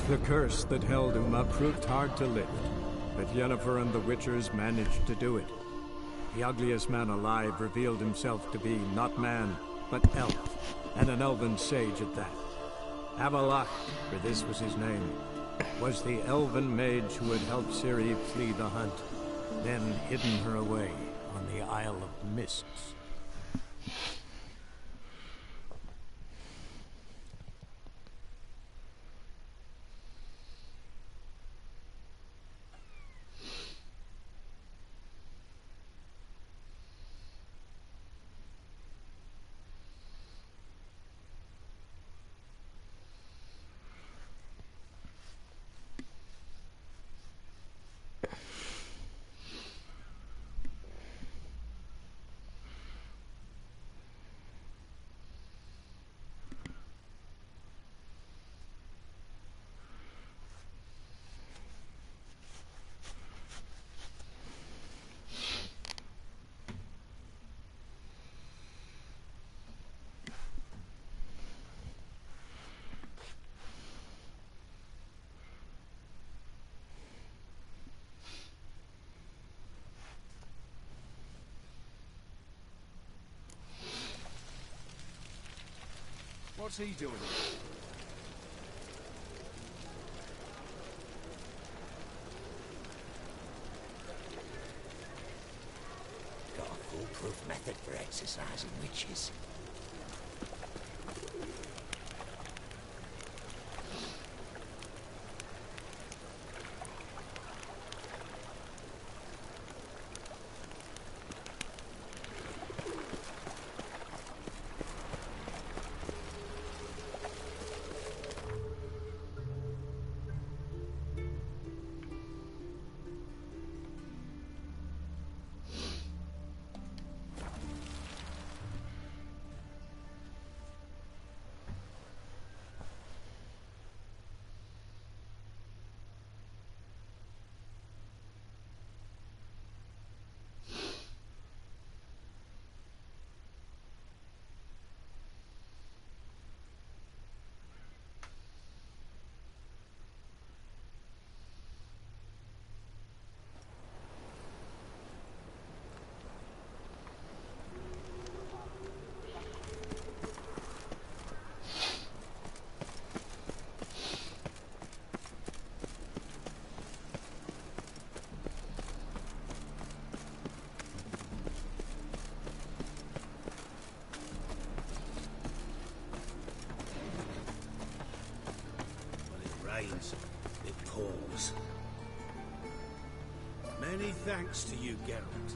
The curse that held him up proved hard to lift, but Yennefer and the Witchers managed to do it. The ugliest man alive revealed himself to be not man, but elf, and an elven sage at that. Avalok, for this was his name, was the elven mage who had helped Ciri flee the hunt, then hidden her away on the Isle of Mists. What's he doing? Got a foolproof method for exercising witches. It pours. Many thanks to you, Geralt.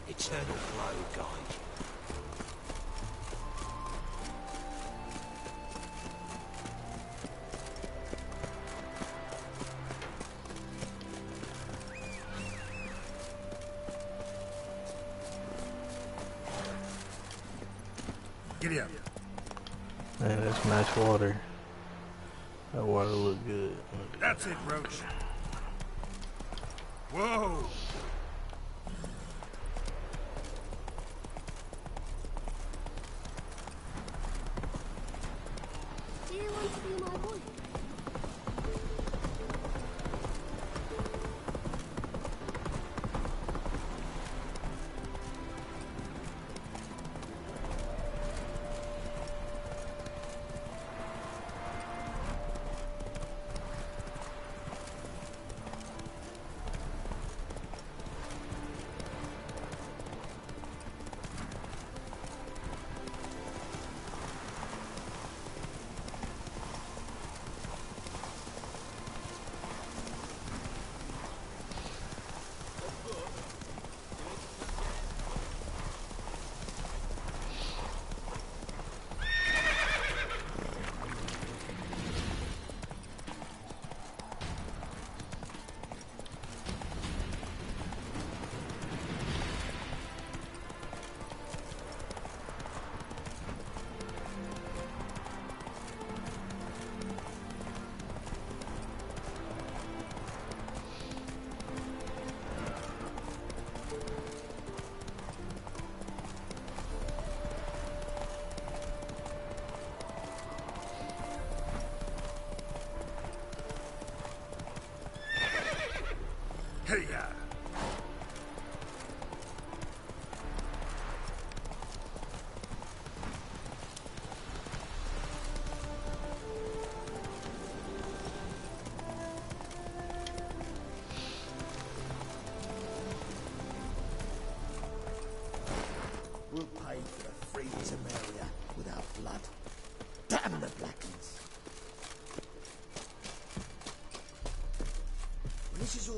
Eternal flow, guide. Giddy up. Man, that's nice water. That water look good. That's it, Roach. Whoa! Do you want to be my wife?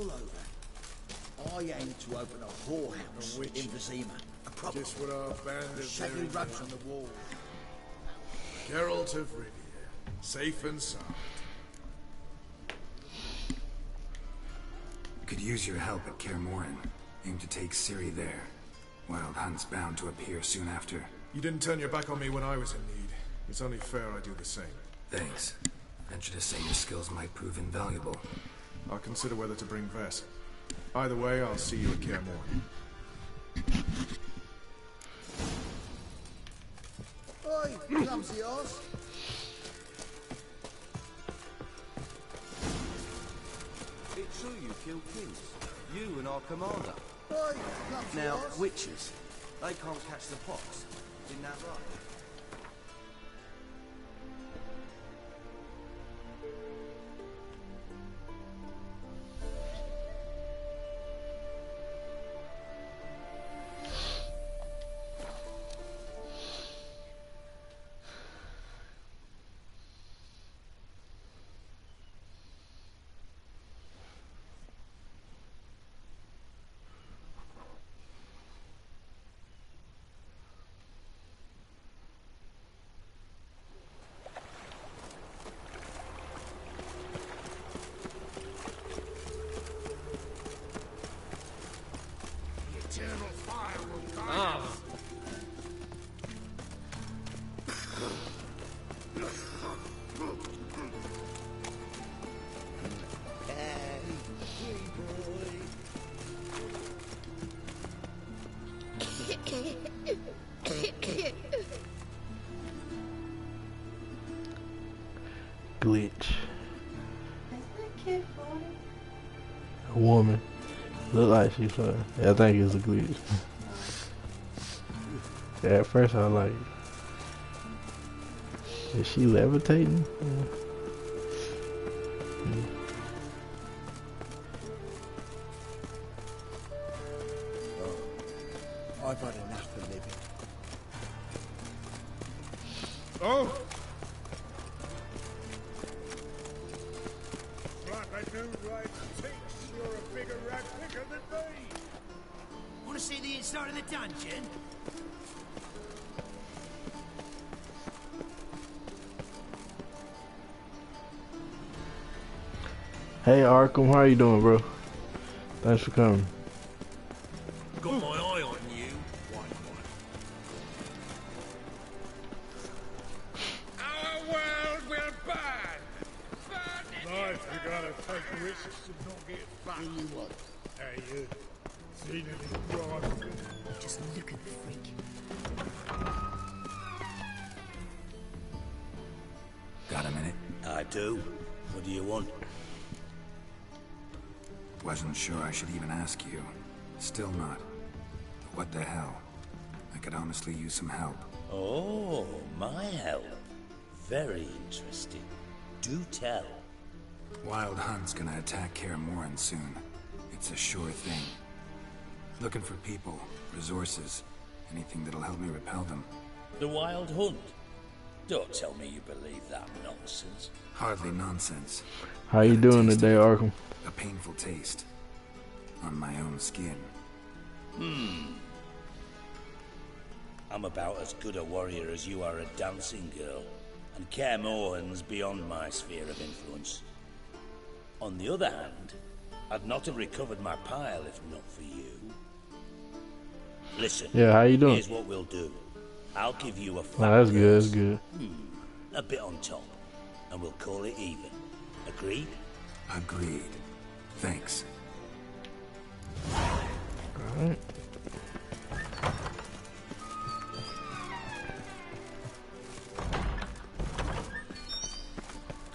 all over. I aim to open a whorehouse in Vizima. A proper Just what our band is shaggy wearing rugs now. on the wall. Geralt of Rivia, safe and sound. Could use your help at Kaer Morhen. Aim to take Ciri there. Wild Hunt's bound to appear soon after. You didn't turn your back on me when I was in need. It's only fair I do the same. Thanks. Venture to say your skills might prove invaluable. I'll consider whether to bring Vess. Either way, I'll see you at Kaer Morhen. Oi, clumsy horse. It's true you killed kings. You and our commander. Oi, clumsy Now, horse. witches, they can't catch the pox. Isn't that right? Eternal fire will guide us. Glitch. A woman. Look like she's fine. I think it's a glitch. Yeah, at first I was like, is she levitating? I've had enough of living. Oh! Like I do right thinks you're a bigger rat picker than me. Want to see the inside of the dungeon? Hey Arkham, how you doing, bro? Thanks for coming. Got my eye on you. Our world will burn. Life, you gotta take risks and not get fucked. Who you want? Hey, you. Seen any crime? Just look at the freak. Got a minute? I do. What do you want? Wasn't sure I should even ask you. Still not. But what the hell? I could honestly use some help. Oh, my help. Very interesting. Do tell. Wild Hunt's gonna attack Kaer Morhen soon. It's a sure thing. Looking for people, resources, anything that'll help me repel them. The Wild Hunt? Don't tell me you believe that nonsense. Hardly nonsense. How you Got a doing taste today, of it. Arkham? A painful taste. On my own skin. I'm about as good a warrior as you are a dancing girl, and Kaer Morhen's beyond my sphere of influence. On the other hand, I'd not have recovered my pile if not for you. Listen, Yeah, how you doing? here's what we'll do. I'll give you a Oh, fat that's good, that's purse, good. a bit on top, and we'll call it even. Agreed? Agreed. Thanks. Alright.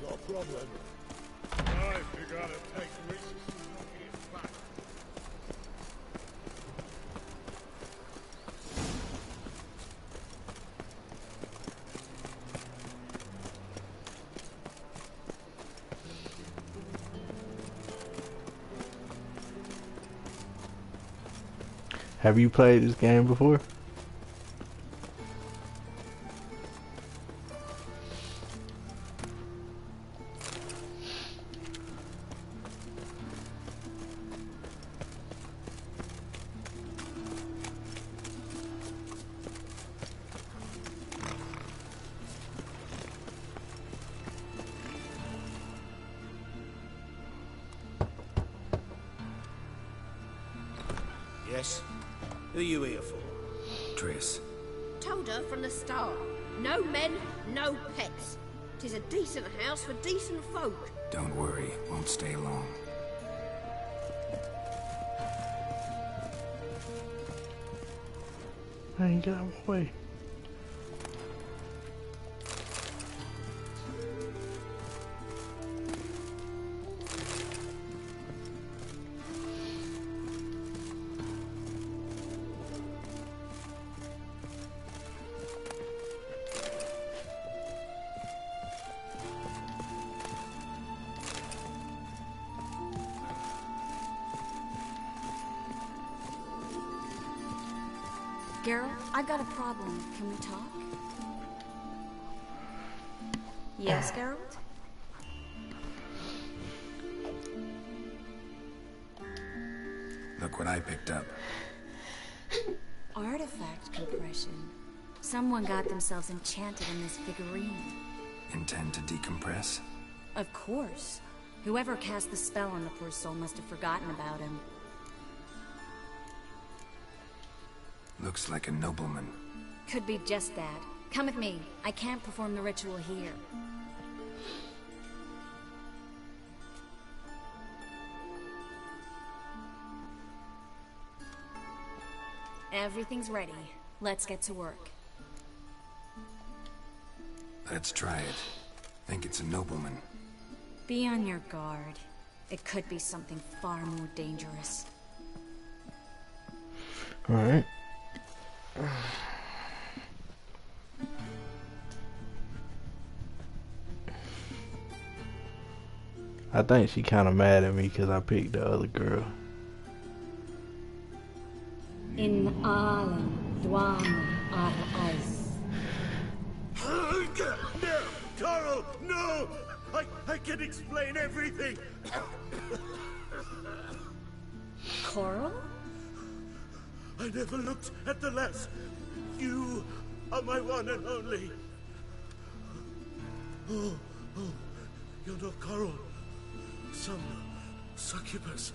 Got a problem. Life, you gotta take risks and not get fucked. Have you played this game before? Who are you here for? Triss. Told her from the start. No men, no pets. 'Tis a decent house for decent folk. Don't worry, won't stay long. I ain't got my way. Geralt, I've got a problem. Can we talk? Yes, Geralt? Look what I picked up. Artifact compression. Someone got themselves enchanted in this figurine. Intend to decompress? Of course. Whoever cast the spell on the poor soul must have forgotten about him. Looks like a nobleman. Could be just that. Come with me. I can't perform the ritual here. Everything's ready. Let's get to work. Let's try it. Think it's a nobleman. Be on your guard. It could be something far more dangerous. Alright. I think she kind of mad at me because I picked the other girl. In Alan, Dwana, Ar Ice. No, Carl, no! I can explain everything. Coral? I never looked at the lass. You are my one and only. Oh, you're not Coral. Some succubus.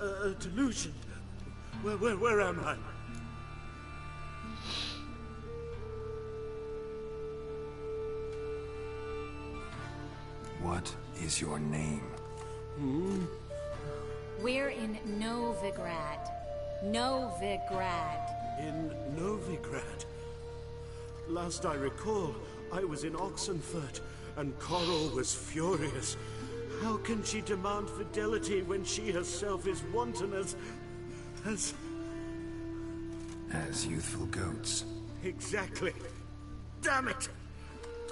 A delusion. Where am I? What is your name? We're in Novigrad. Novigrad. In Novigrad. Last I recall, I was in Oxenfurt, and Coral was furious. How can she demand fidelity when she herself is wanton as youthful goats. Exactly. Damn it!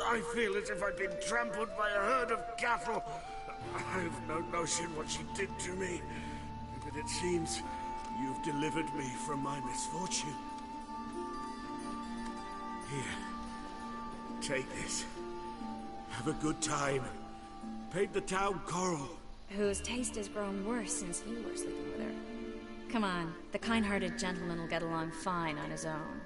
I feel as if I've been trampled by a herd of cattle. I've no notion what she did to me, but it seems you've delivered me from my misfortune. Here, take this. Have a good time. Paint the town Coral. Whose taste has grown worse since you were sleeping with her. Come on, the kind-hearted gentleman will get along fine on his own.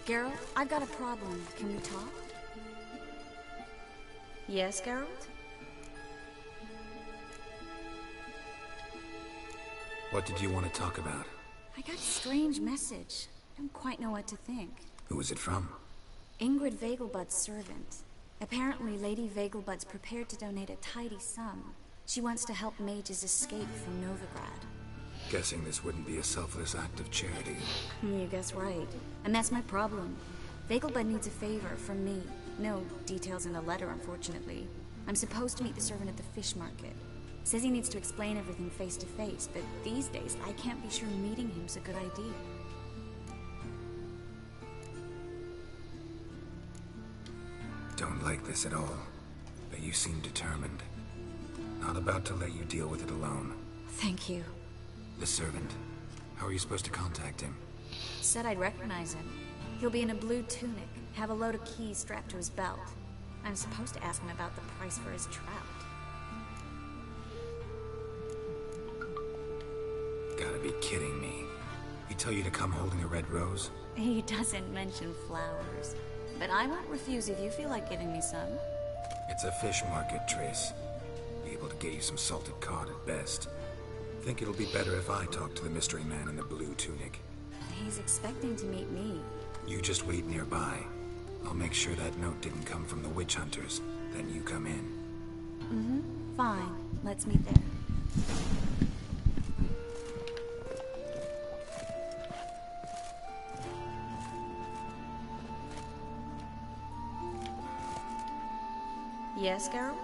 Geralt, I've got a problem. Can we talk? Yes, Geralt? What did you want to talk about? I got a strange message. I don't quite know what to think. Who was it from? Ingrid Vegelbud's servant. Apparently, Lady Vegelbud's prepared to donate a tidy sum. She wants to help mages escape from Novigrad. Guessing this wouldn't be a selfless act of charity. You guess right. And that's my problem. Vegelbud needs a favor from me. No details in the letter, unfortunately. I'm supposed to meet the servant at the fish market. Says he needs to explain everything face to face, but these days I can't be sure meeting him's a good idea. Don't like this at all, but you seem determined. Not about to let you deal with it alone. Thank you. The servant. How are you supposed to contact him? Said I'd recognize him. He'll be in a blue tunic, have a load of keys strapped to his belt. I'm supposed to ask him about the price for his trout. Gotta be kidding me. He tell you to come holding a red rose? He doesn't mention flowers. But I won't refuse if you feel like giving me some. It's a fish market, Trace. Be able to get you some salted cod at best. Think it'll be better if I talk to the mystery man in the blue tunic. He's expecting to meet me. You just wait nearby. I'll make sure that note didn't come from the witch hunters. Then you come in. Mm-hmm. Fine. Let's meet there. Yes, Geralt?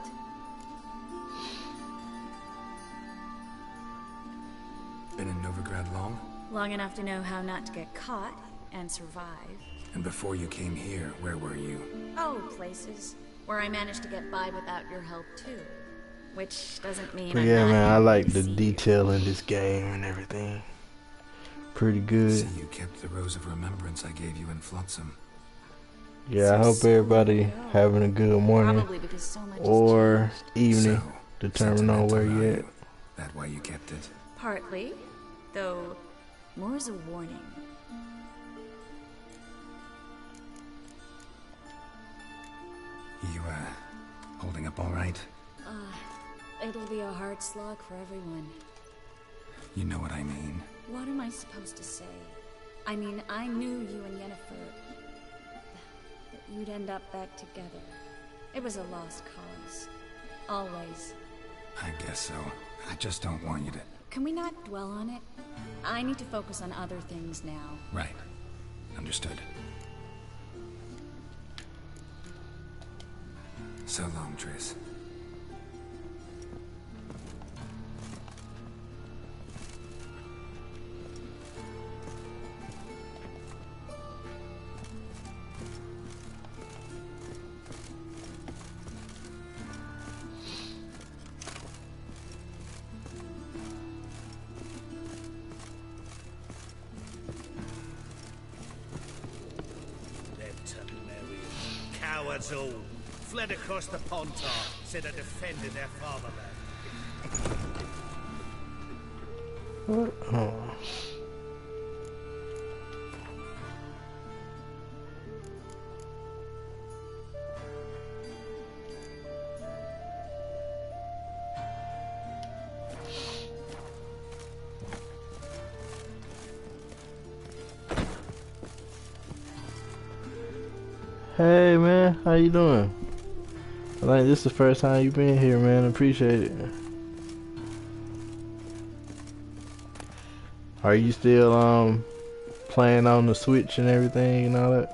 Been in Novigrad long? Long enough to know how not to get caught and survive. And before you came here, where were you? Oh, places where I managed to get by without your help too. Which doesn't mean But I'm yeah, not man, I like the easy. detail in this game and everything. Pretty good. See, you kept the rose of remembrance I gave you in Flotsam. Yeah, I hope everybody having a good morning Probably because so much has or changed. evening, So, depending on where you sentimental at. value. That why you kept it? Partly, though more as a warning. You, holding up all right? It'll be a hard slog for everyone. You know what I mean. What am I supposed to say? I mean, I knew you and Yennefer, that you'd end up back together. It was a lost cause. Always. I guess so. I just don't want you to... Can we not dwell on it? I need to focus on other things now. Right. Understood. So long, Triss. Cowards all. Fled across the Pontar, said I defended their fatherland. What? Oh. Hey man, how you doing? I think this is the first time you've been here, man. Appreciate it. Are you still playing on the Switch and everything and all that?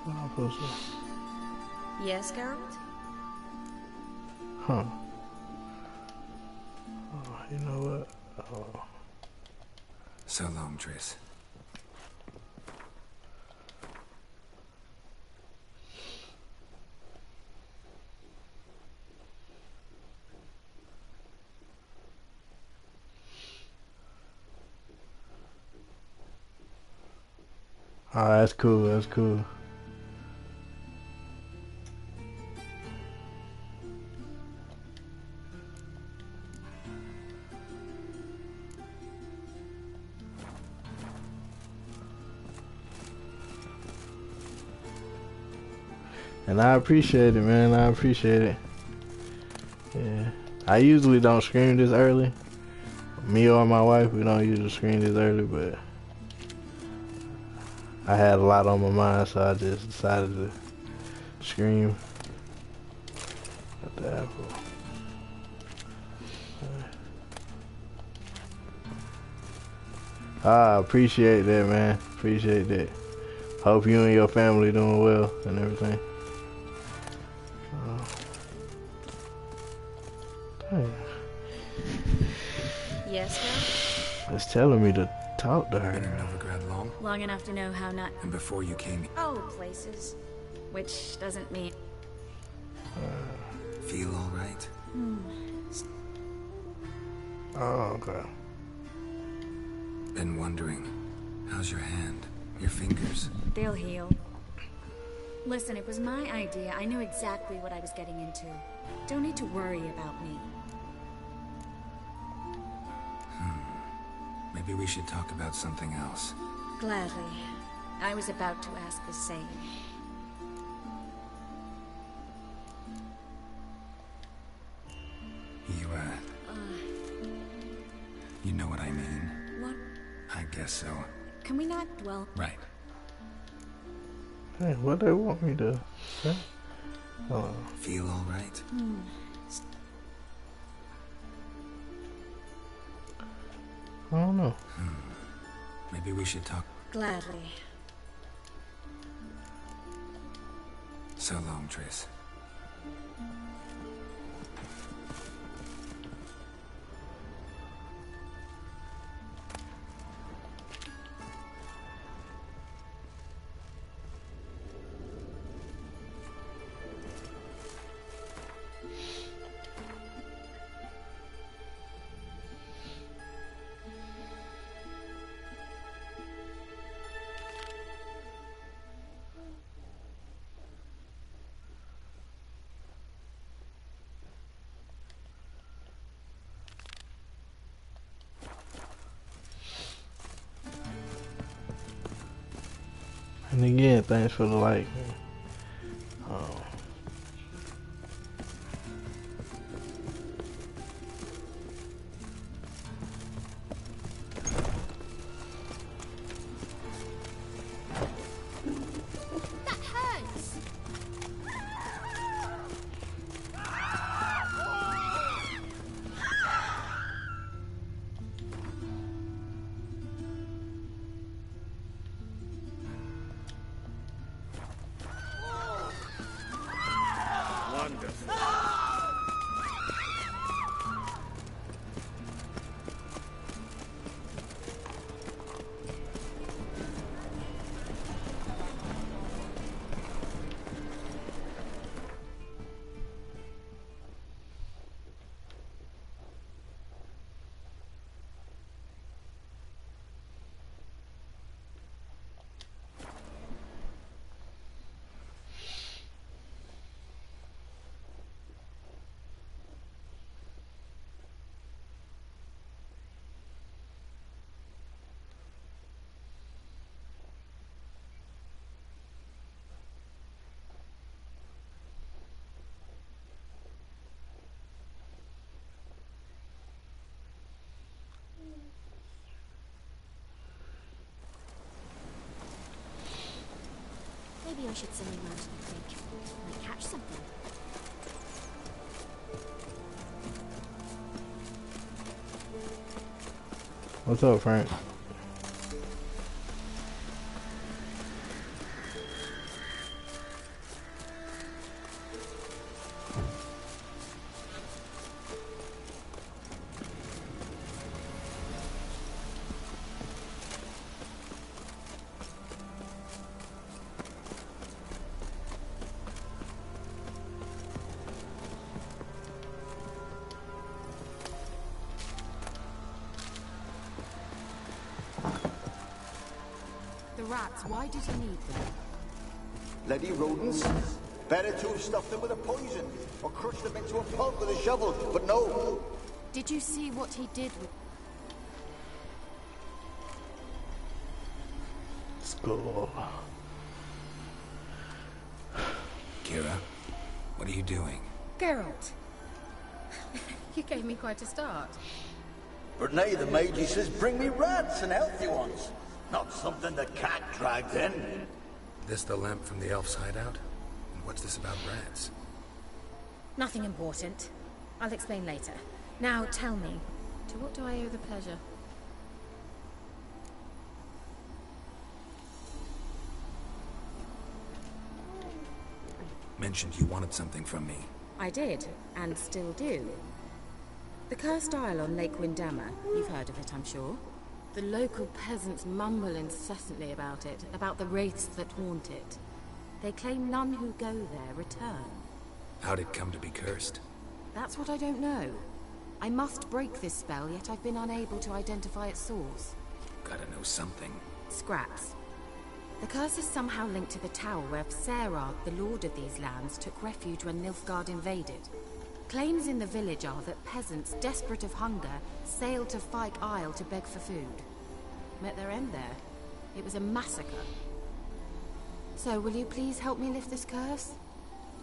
What am I supposed to? Yes, Geralt? Huh. Oh, you know what? Oh. So long, Triss. Oh, that's cool. That's cool. And I appreciate it, man. I appreciate it. Yeah. I usually don't scream this early. Me or my wife, we don't usually scream this early, but I had a lot on my mind, so I just decided to scream at the apple. I appreciate that, man. Appreciate that. Hope you and your family doing well and everything. Dang. Yes, Geralt? It's telling me to talk to Been in her. Novigrad long? Long enough to know how not... And before you came, Oh, places. Which doesn't mean... feel all right? Oh, okay. Been wondering, how's your hand? Your fingers? They'll heal. Listen, it was my idea. I knew exactly what I was getting into. Don't need to worry about me. Maybe we should talk about something else. Gladly. I was about to ask the same. You know what I mean? What? I guess so. Can we not dwell? Right. Hey, what they want me to say? Feel all right? I don't know. Maybe we should talk. Gladly. So long, Triss. And again, thanks for the like. That hurts! Wonderful. Maybe I should send him out to the creek. Might catch something. What's up, Frank? The rats, why did he need them? Bloody rodents. Better to have stuffed them with a poison, or crushed them into a pulp with a shovel, but no. Did you see what he did with... School. Kira, what are you doing? Geralt. You gave me quite a start. But now the mage says bring me rats and healthy ones. Not something the cat dragged in. This the lamp from the elf's hideout? And what's this about rats? Nothing important. I'll explain later. Now tell me, to what do I owe the pleasure? Mentioned you wanted something from me. I did, and still do. The Cursed Isle on Lake Windammer. You've heard of it, I'm sure. The local peasants mumble incessantly about it, about the wraiths that haunt it. They claim none who go there return. How'd it come to be cursed? That's what I don't know. I must break this spell, yet I've been unable to identify its source. Gotta know something. Scraps. The curse is somehow linked to the tower where Serad, the lord of these lands, took refuge when Nilfgaard invaded. Claims in the village are that peasants, desperate of hunger, sailed to Fyke Isle to beg for food. Met their end there. It was a massacre. So, will you please help me lift this curse?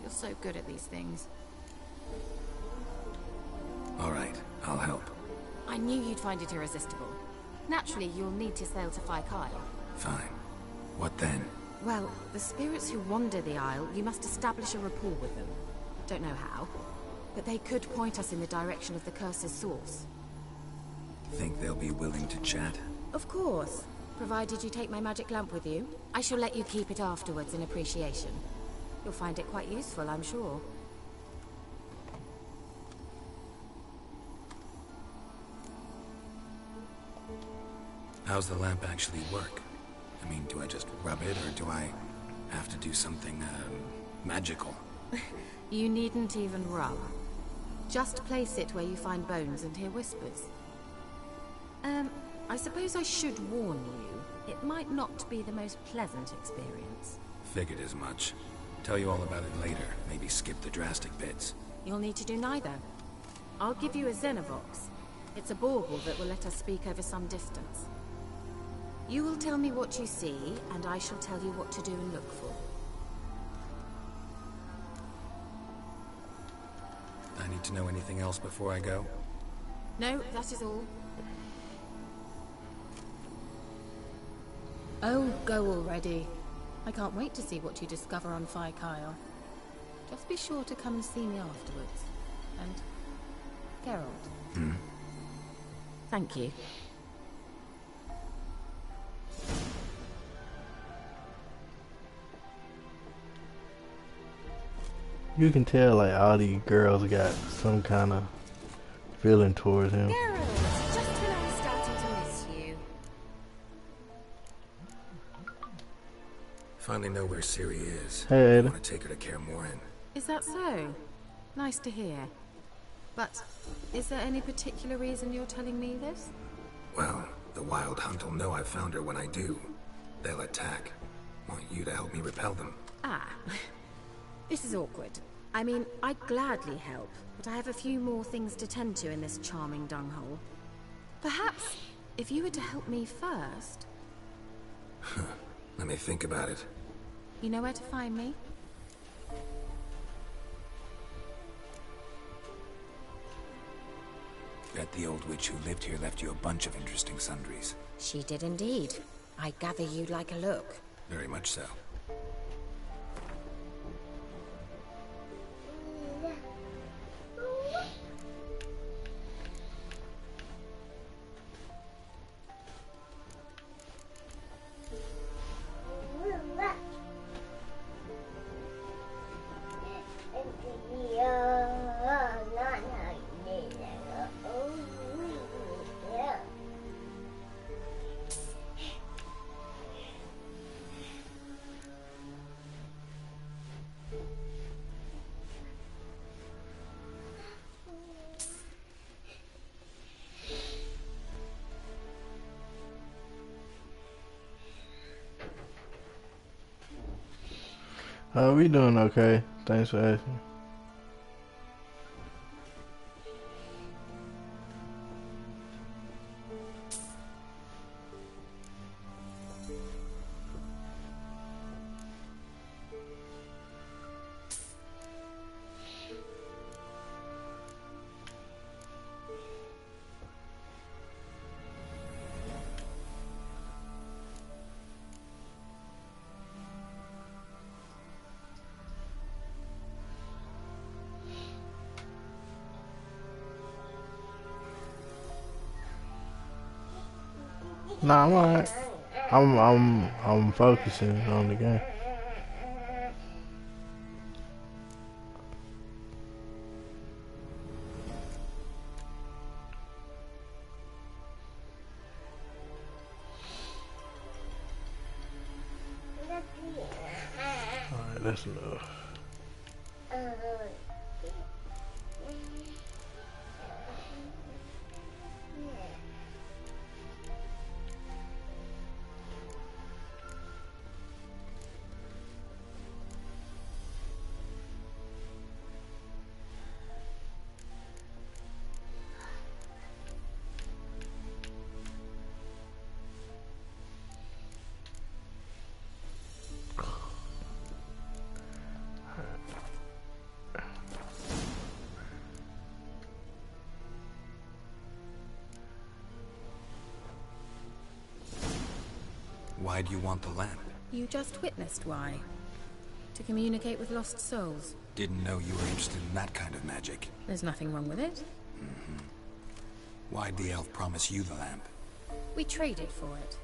You're so good at these things. All right, I'll help. I knew you'd find it irresistible. Naturally, you'll need to sail to Fyke Isle. Fine. What then? Well, the spirits who wander the Isle, you must establish a rapport with them. Don't know how, but they could point us in the direction of the curse's source. Think they'll be willing to chat? Of course. Provided you take my magic lamp with you. I shall let you keep it afterwards in appreciation. You'll find it quite useful, I'm sure. How's the lamp actually work? I mean, do I just rub it, or do I have to do something, magical? You needn't even rub. Just place it where you find bones and hear whispers. I suppose I should warn you. It might not be the most pleasant experience. Figured as much. Tell you all about it later. Maybe skip the drastic bits. You'll need to do neither. I'll give you a Xenovox. It's a bauble that will let us speak over some distance. You will tell me what you see, and I shall tell you what to do and look for. I need to know anything else before I go? No, that is all. Oh, go already. I can't wait to see what you discover on Fyke Isle. Just be sure to come and see me afterwards. And... Geralt. Thank you. You can tell like all these girls got some kind of feeling towards him. Geralt, just when I was starting to miss you. Finally know where Ciri is. Hey, I Ada. want to take her to Kaer Morhen. Is that so? Nice to hear. But is there any particular reason you're telling me this? Well, the Wild Hunt will know I've found her when I do. They'll attack. Want you to help me repel them. Ah. This is awkward. I mean, I'd gladly help, but I have a few more things to tend to in this charming dunghole. Perhaps, if you were to help me first... Let me think about it. You know where to find me? Bet the old witch who lived here left you a bunch of interesting sundries. She did indeed. I gather you'd like a look. Very much so. We doing okay. Thanks for asking. Nah, I'm alright. I'm focusing on the game. That's enough. Why do you want the lamp? You just witnessed why. To communicate with lost souls. Didn't know you were interested in that kind of magic. There's nothing wrong with it. Why'd the elf promise you the lamp? We traded for it.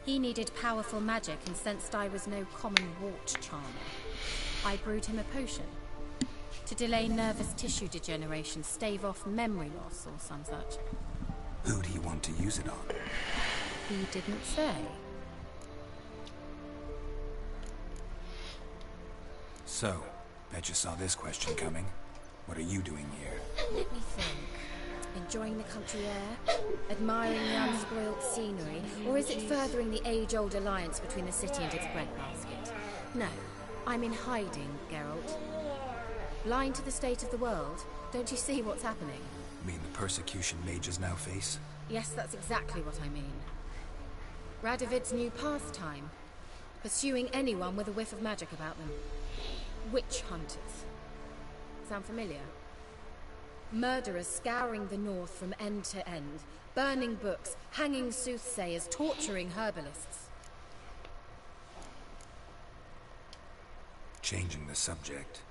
He needed powerful magic and sensed I was no common wart charmer. I brewed him a potion. To delay nervous tissue degeneration, stave off memory loss or some such. Who'd he want to use it on? He didn't say. So, bet you saw this question coming. What are you doing here? Let me think. Enjoying the country air? Admiring the unspoilt scenery? Or is it furthering the age-old alliance between the city and its breadbasket? No, I'm in hiding, Geralt. Blind to the state of the world? Don't you see what's happening? You mean the persecution mages now face? Yes, that's exactly what I mean. Radovid's new pastime. Pursuing anyone with a whiff of magic about them. Witch hunters. Sound familiar? Murderers scouring the north from end to end, burning books, hanging soothsayers, torturing herbalists. Changing the subject.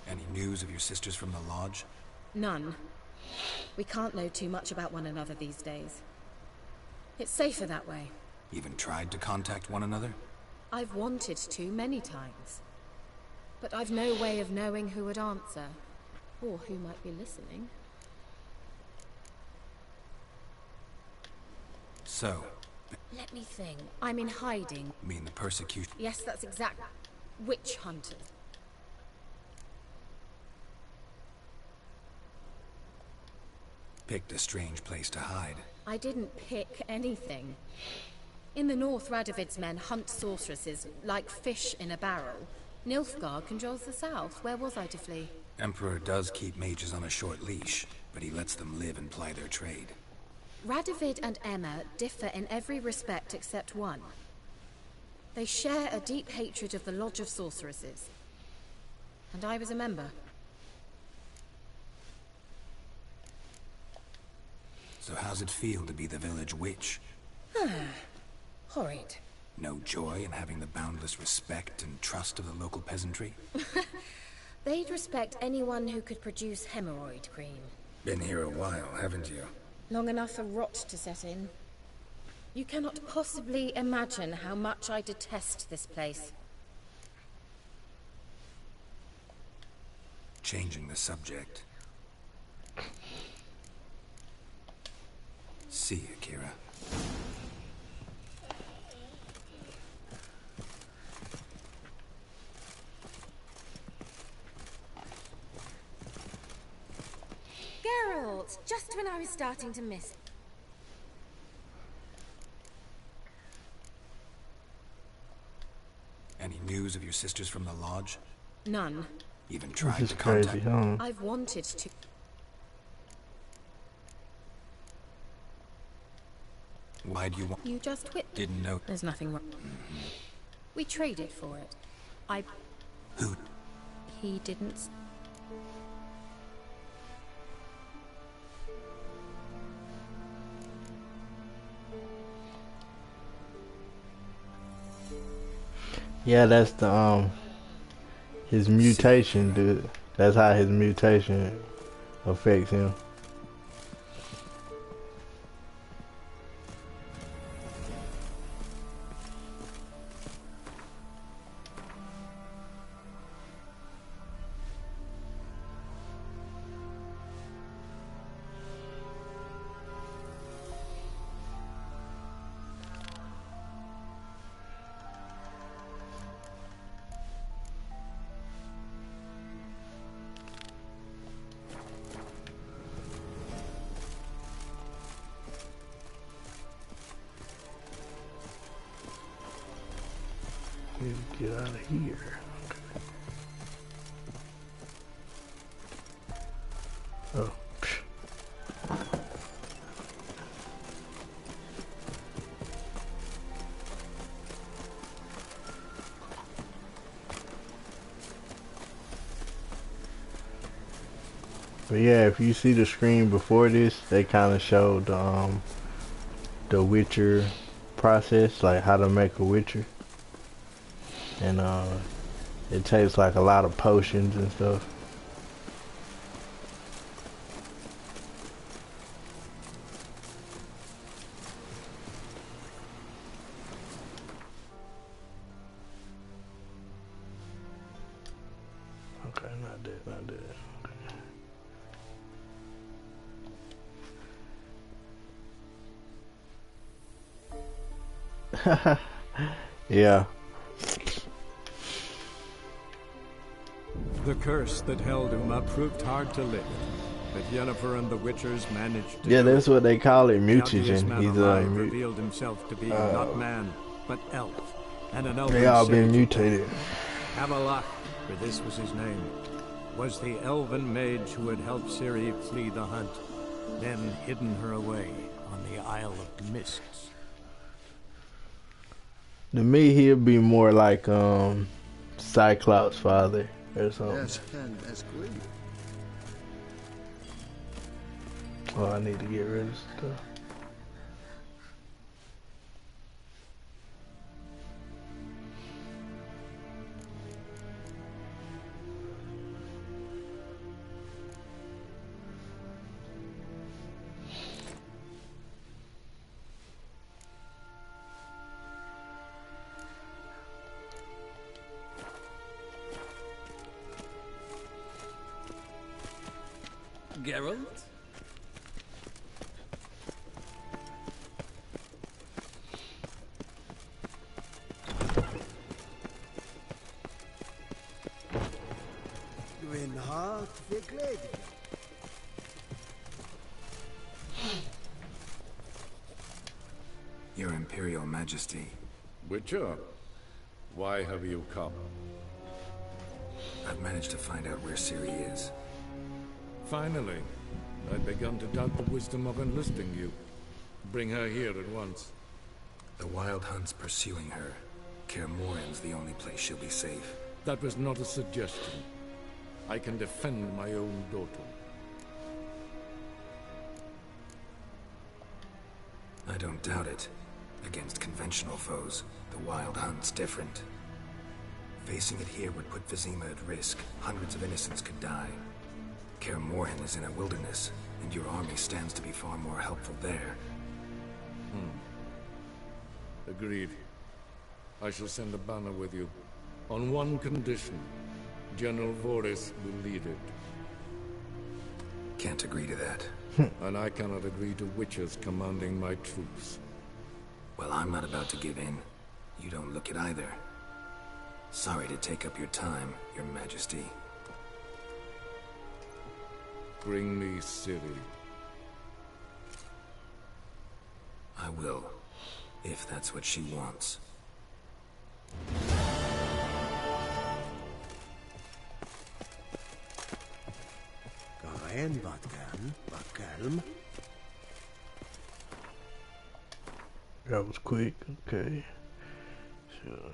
Any news of your sisters from the lodge? None. We can't know too much about one another these days. It's safer that way. Even tried to contact one another? I've wanted to many times. But I've no way of knowing who would answer. Or who might be listening. So... Let me think. I'm in hiding. You mean the persecution? Yes, that's exact. Witch hunters. Picked a strange place to hide. I didn't pick anything. In the north, Radovid's men hunt sorceresses like fish in a barrel. Nilfgaard controls the south. Where was I to flee? Emperor does keep mages on a short leash, but he lets them live and ply their trade. Radovid and Emma differ in every respect except one. They share a deep hatred of the Lodge of Sorceresses. And I was a member. So how's it feel to be the village witch? Horrid. No joy in having the boundless respect and trust of the local peasantry? They'd respect anyone who could produce hemorrhoid cream. Been here a while, haven't you? Long enough for rot to set in. You cannot possibly imagine how much I detest this place. Changing the subject. See you, Kira. Geralt! Just when I was starting to miss... Any news of your sisters from the lodge? None. Even tried This to is crazy, contact... huh? I've wanted to... Why do you want... You just quit. Didn't know... There's nothing wrong. We traded for it. Who? He didn't... Yeah, that's the his mutation, dude. That's how his mutation affects him. Need to get out of here. Oh. But yeah, if you see the screen before this, they kind of showed the Witcher process, like how to make a Witcher, and it takes like a lot of potions and stuff. Okay, not dead, not dead. Yeah. The curse that held Uma proved hard to lift, but Yennefer and the Witchers managed to Yeah, do that's it. what they call it, The ugliest mutagen. man He's alive revealed himself to be not man, but elf, and an elven they all been sage. mutated. Havelach, for this was his name, was the elven mage who had helped Ciri flee the hunt, then hidden her away on the Isle of Mists. To me, he'll be more like Cyclops' father or something. Yes, and as great. Oh, I need to get rid of stuff. Geralt? Gwyn hart verkleed. Your Imperial Majesty. Witcher, why have you come? I've managed to find out where Ciri is. Finally. I'd begun to doubt the wisdom of enlisting you. Bring her here at once. The Wild Hunt's pursuing her. Kaer Morhen's the only place she'll be safe. That was not a suggestion. I can defend my own daughter. I don't doubt it. Against conventional foes, the Wild Hunt's different. Facing it here would put Vizima at risk. Hundreds of innocents could die. Kaer Morhen is in a wilderness, and your army stands to be far more helpful there. Agreed. I shall send a banner with you. On one condition. General Voris will lead it. Can't agree to that. And I cannot agree to Witchers commanding my troops. Well, I'm not about to give in. You don't look it either. Sorry to take up your time, Your Majesty. Bring me Ciri. I will, if that's what she wants. Kain Vatkan. That was quick. Okay. Sure.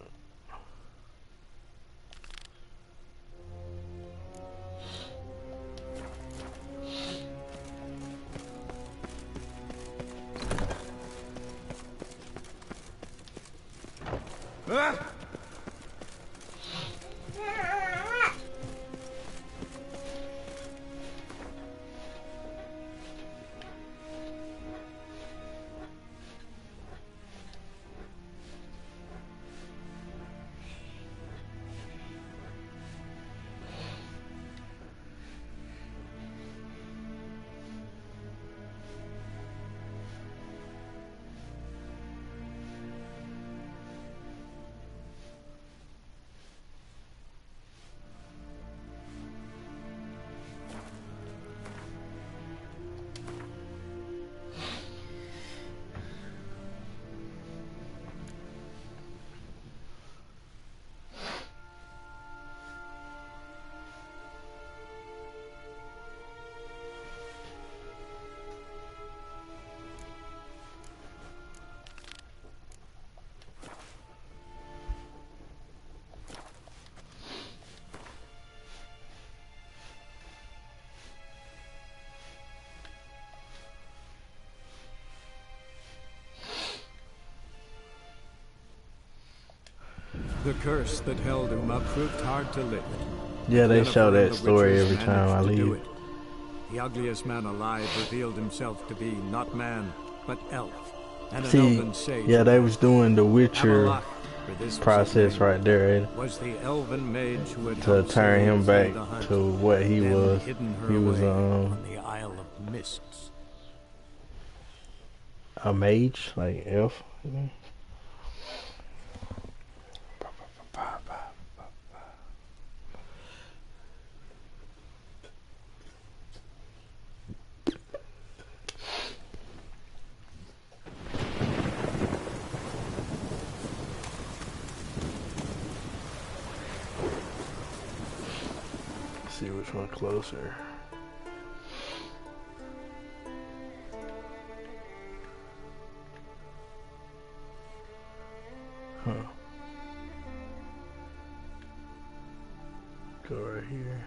The curse that held Uma proved hard to lift. Yeah, they show Yennefer and that the story Witchers every time I managed to do leave. it. The ugliest man alive revealed himself to be not man, but elf, and an See, elven sage. yeah, they was doing the Witcher Amalak, for this was his process name, right there, ain't was the elven mage who had it? To helped turn save him through back the hunt, to what he then was. hidden her He was away on the Isle of Mists. a mage, like elf. You know? See which one closer. Huh. Go right here.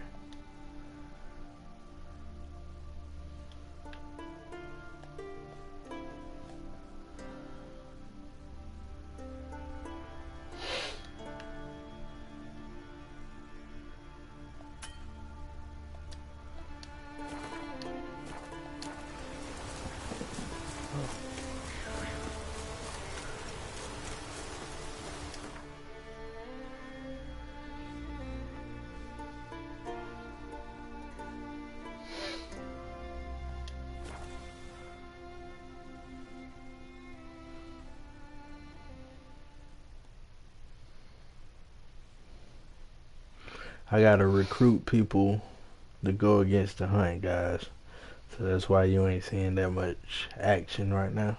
I gotta recruit people to go against the hunt, guys. So that's why you ain't seeing that much action right now.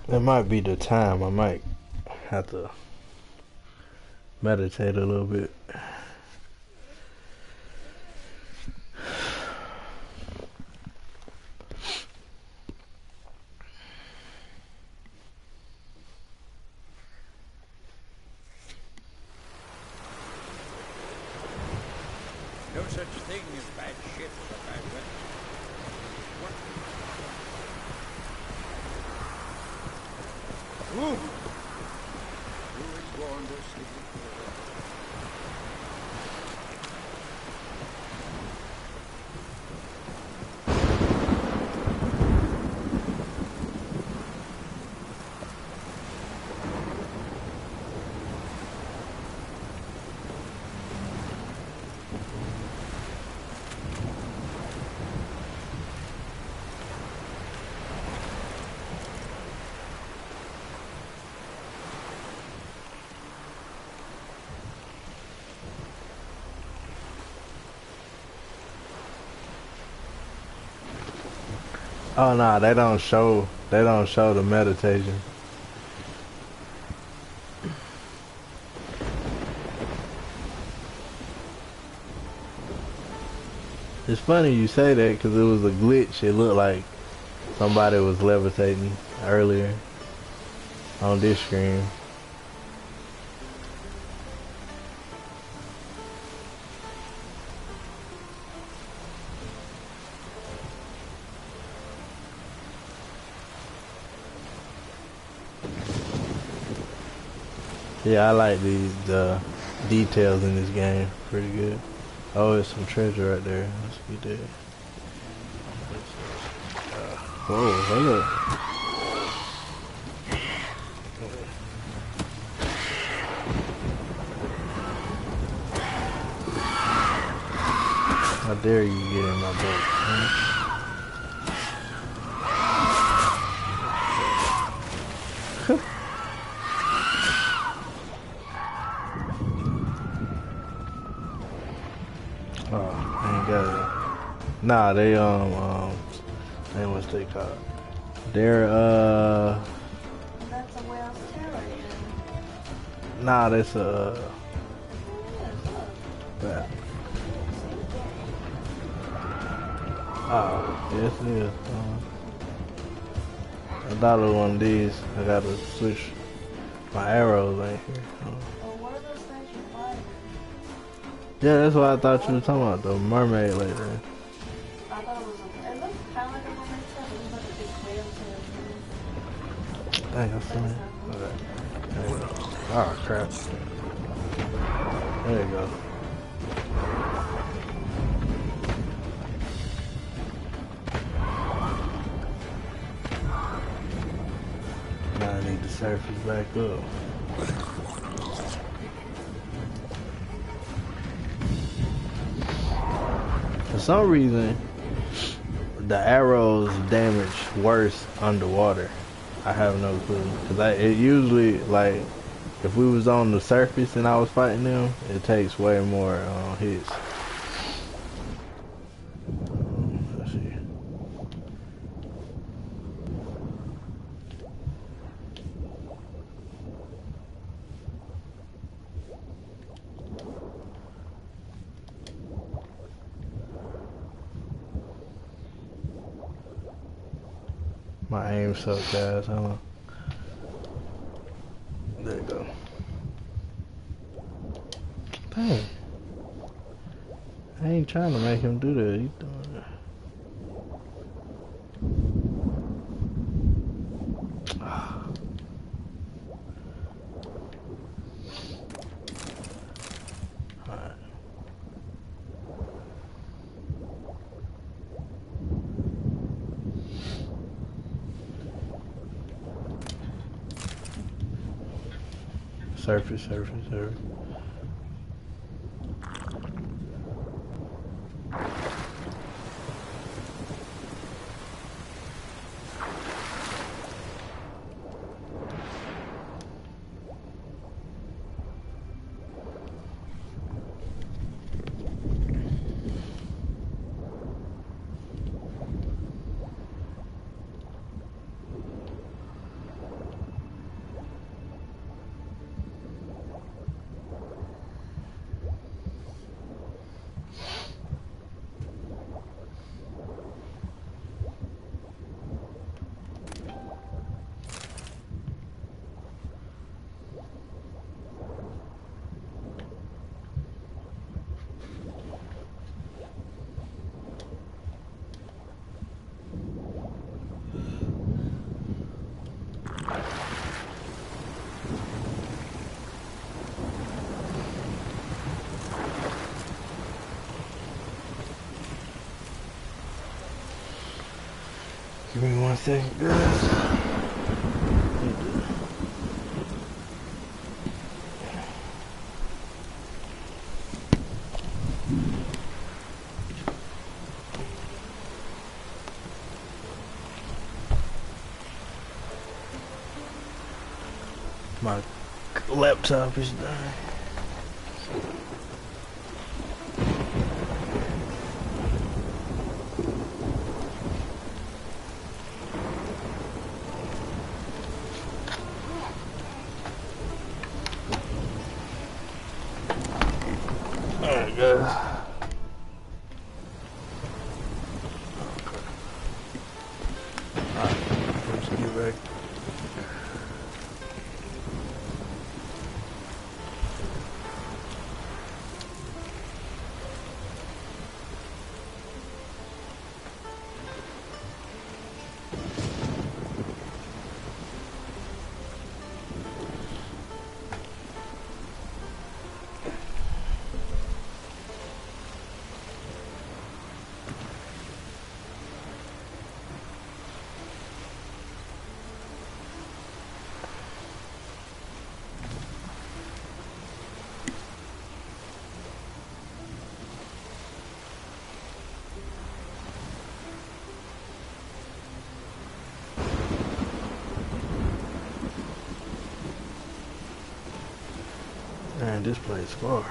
It might be the time. I might have to meditate a little bit. No such thing as bad ships or bad weather. Who has warned us of the Oh no, they don't show the meditation. It's funny you say that because it was a glitch. It looked like somebody was levitating earlier on this screen. Yeah, I like the details in this game. Pretty good. Oh, there's some treasure right there. Let's get that. Whoa, hold up. How dare you get in my boat, huh? Oh, I ain't got it. Nah, they ain't what's they called. They're That's a whale's tail right there. nah, that's a that. Oh, yes it is. I thought it was one of these. I gotta switch my arrows right here. What are those things you find? Yeah, that's what I thought you were talking about, the mermaid lady. I thought it was it looked kind of like a mermaid tail, but it was like a big whale tail. Dang, I seen it. Okay. There you go. Oh, crap. There you go. Now I need to surface back up. For some reason, the arrows damage worse underwater. I have no clue. Cause it usually, like, if we was on the surface and I was fighting them, it takes way more hits. Let's see. My aim sucks, guys. Hold on. There you go. Dang. I ain't trying to make him do that. He's doing it. Alright. Surface. Give me 1 second, guys. My laptop is dying. Alright, guys. Alright, let's get back. Man, this place far.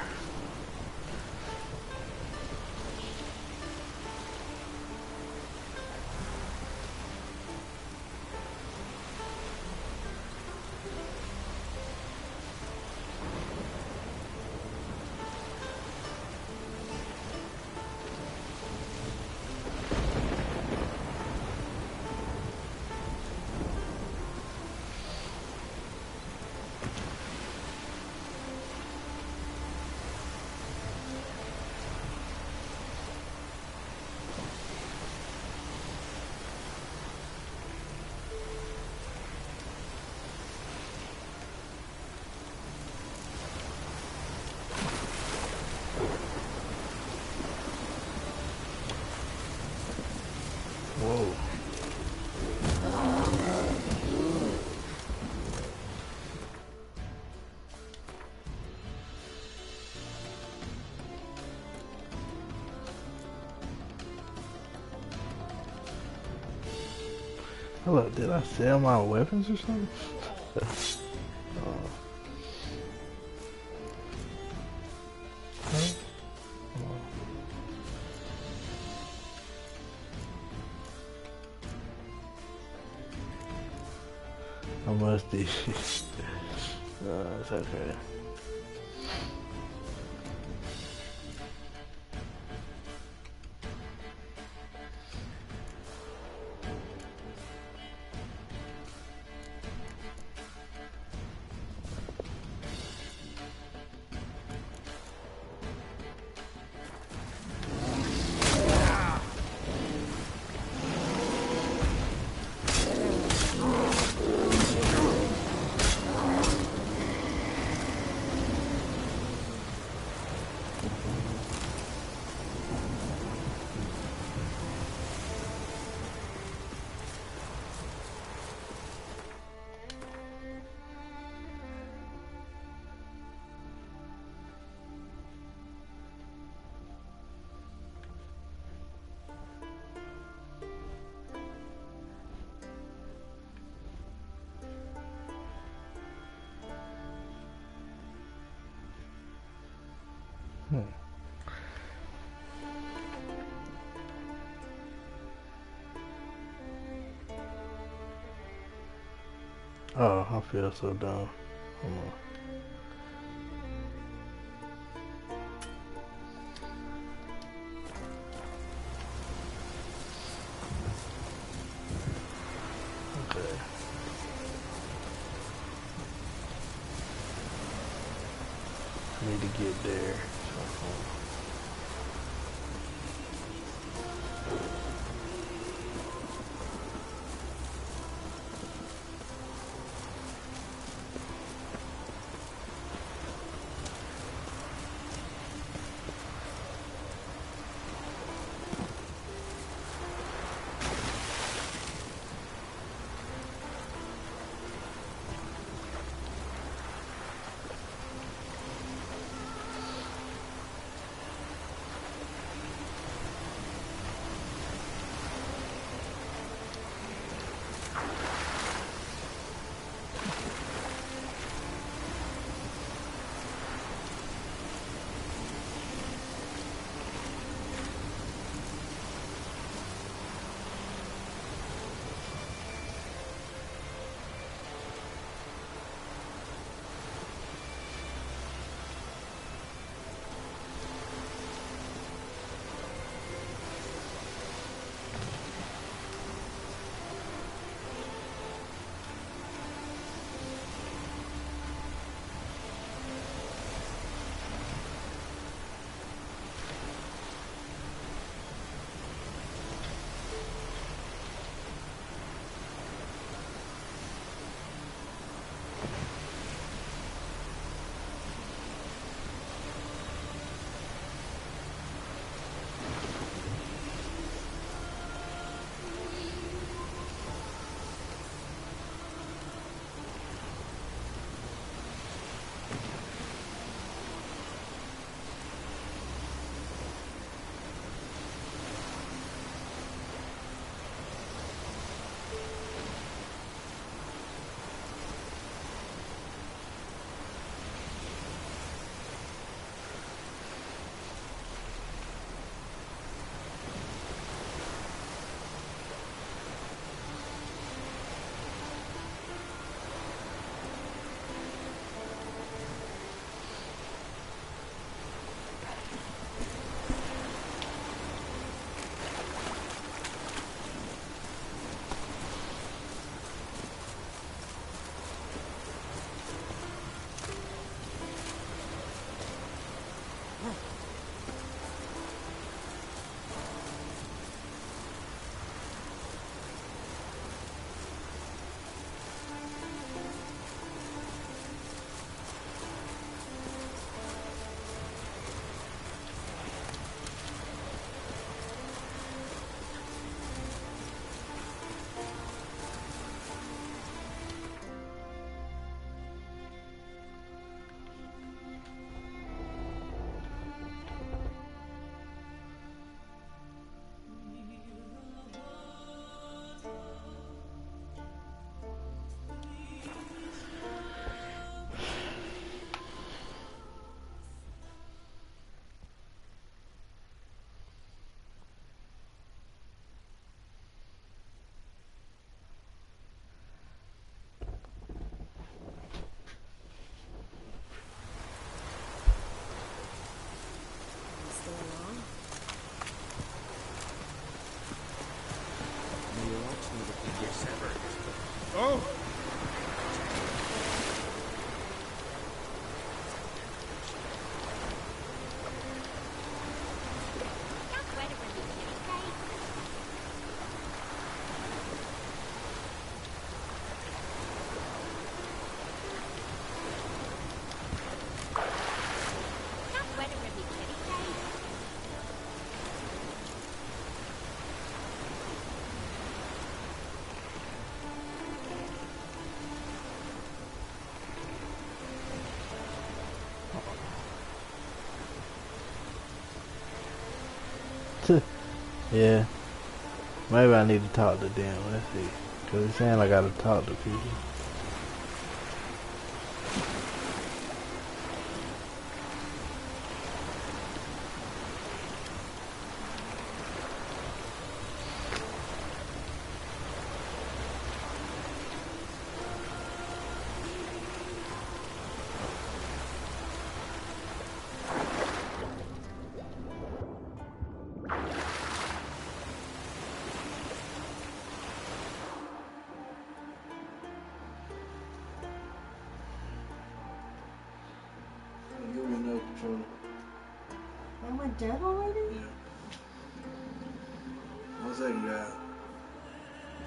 Whoa. Hello, did I sell my weapons or something? I must be. It's okay. Oh, I feel so dumb. Hold on. Okay. Need to get there. Oh! Yeah. Maybe I need to talk to them. Let's see. Because it's saying I gotta talk to people. Give me another controller. Am I dead already? Yeah. 1 second, guys.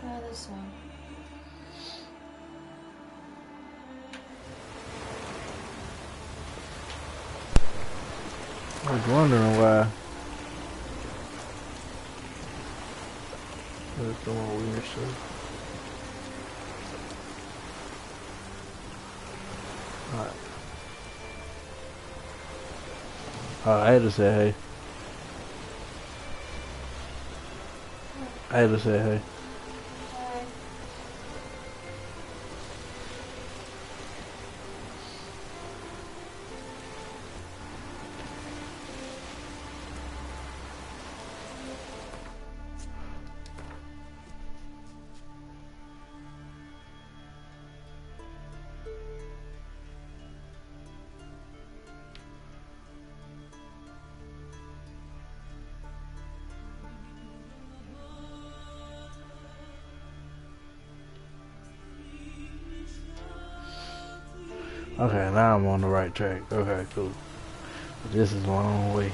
Try this one. I was wondering why. There's some more weird stuff. Alright. I had to say hey. I had to say hey. Okay, now I'm on the right track. Okay, cool. This is a long way.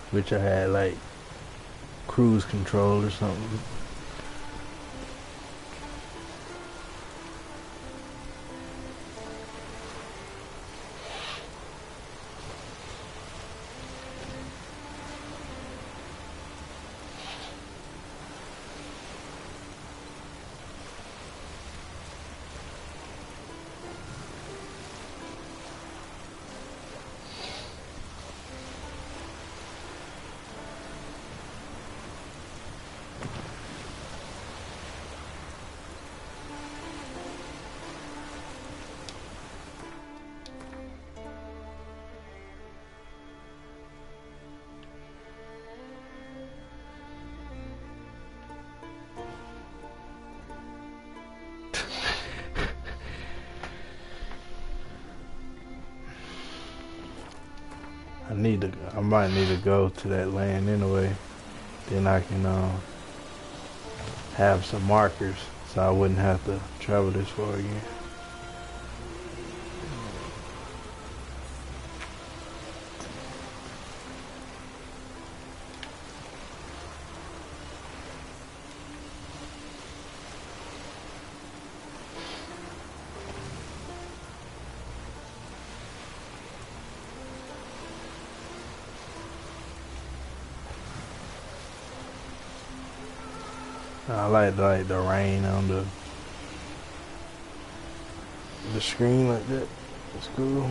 Which I had like cruise control or something. I might need to go to that land anyway. Then I can have some markers so I wouldn't have to travel this far again. I like the rain on the screen like that. It's cool.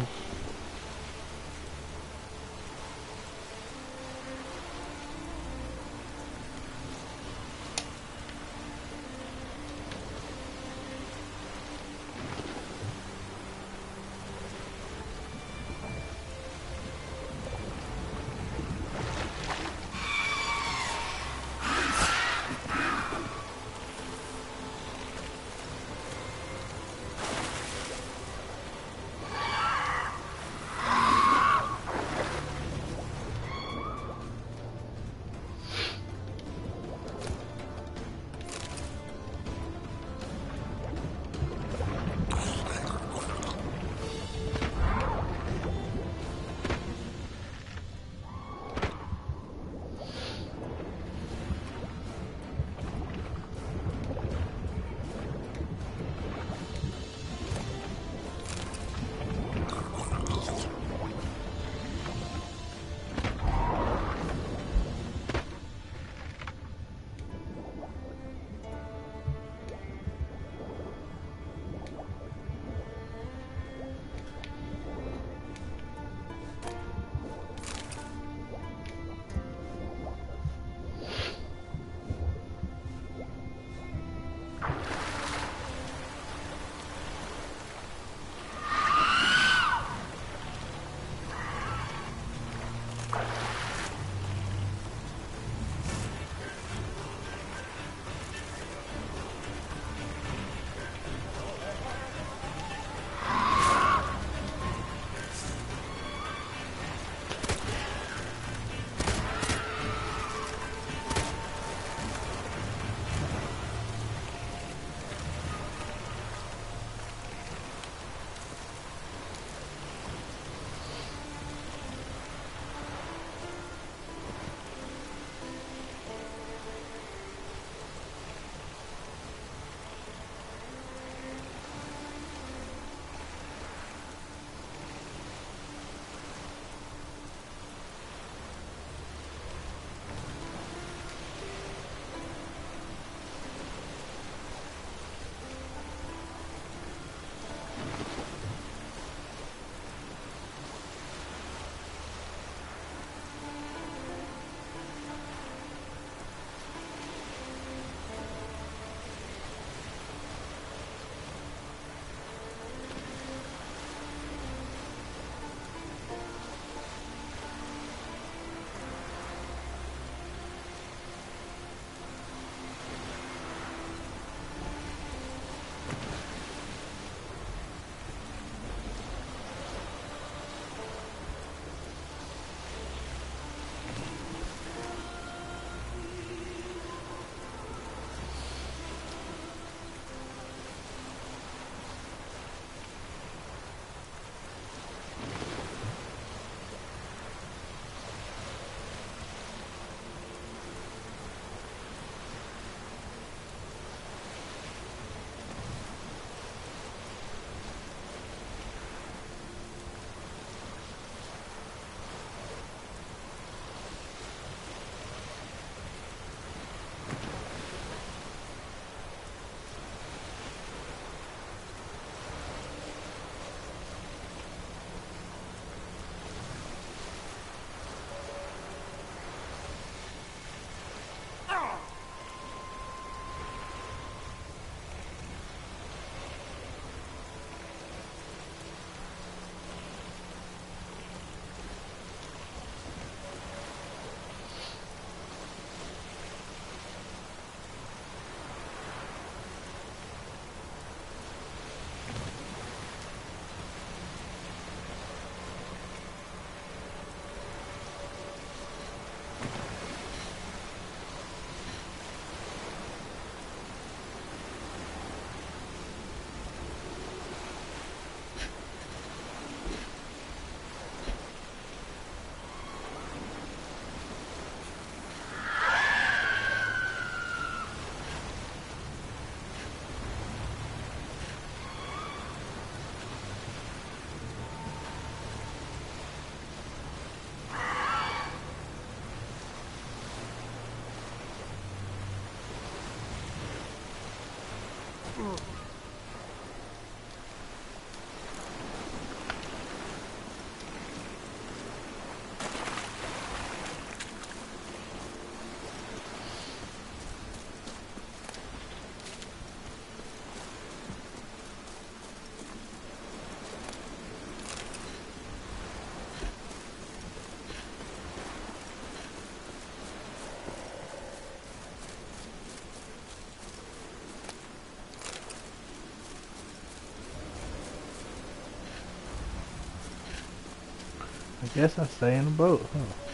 I guess I stay in the boat, huh?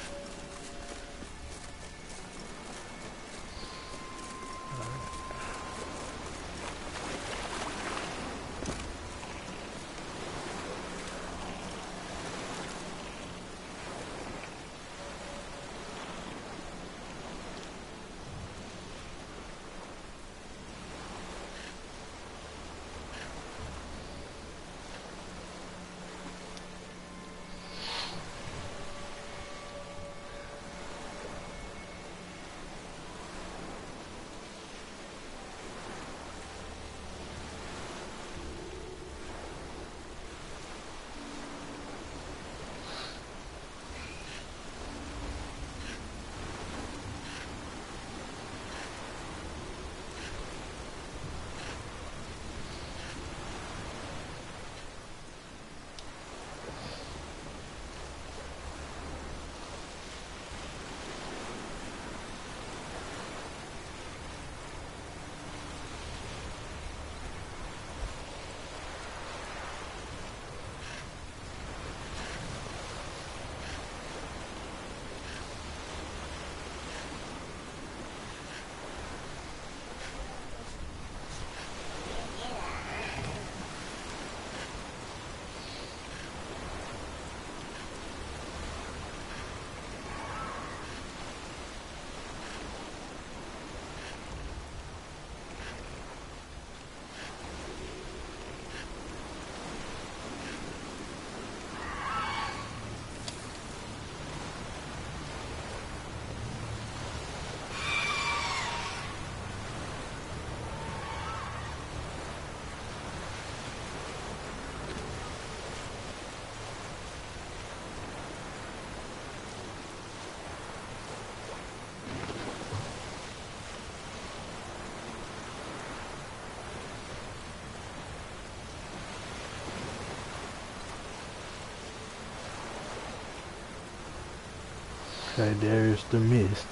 Okay, there's the mist.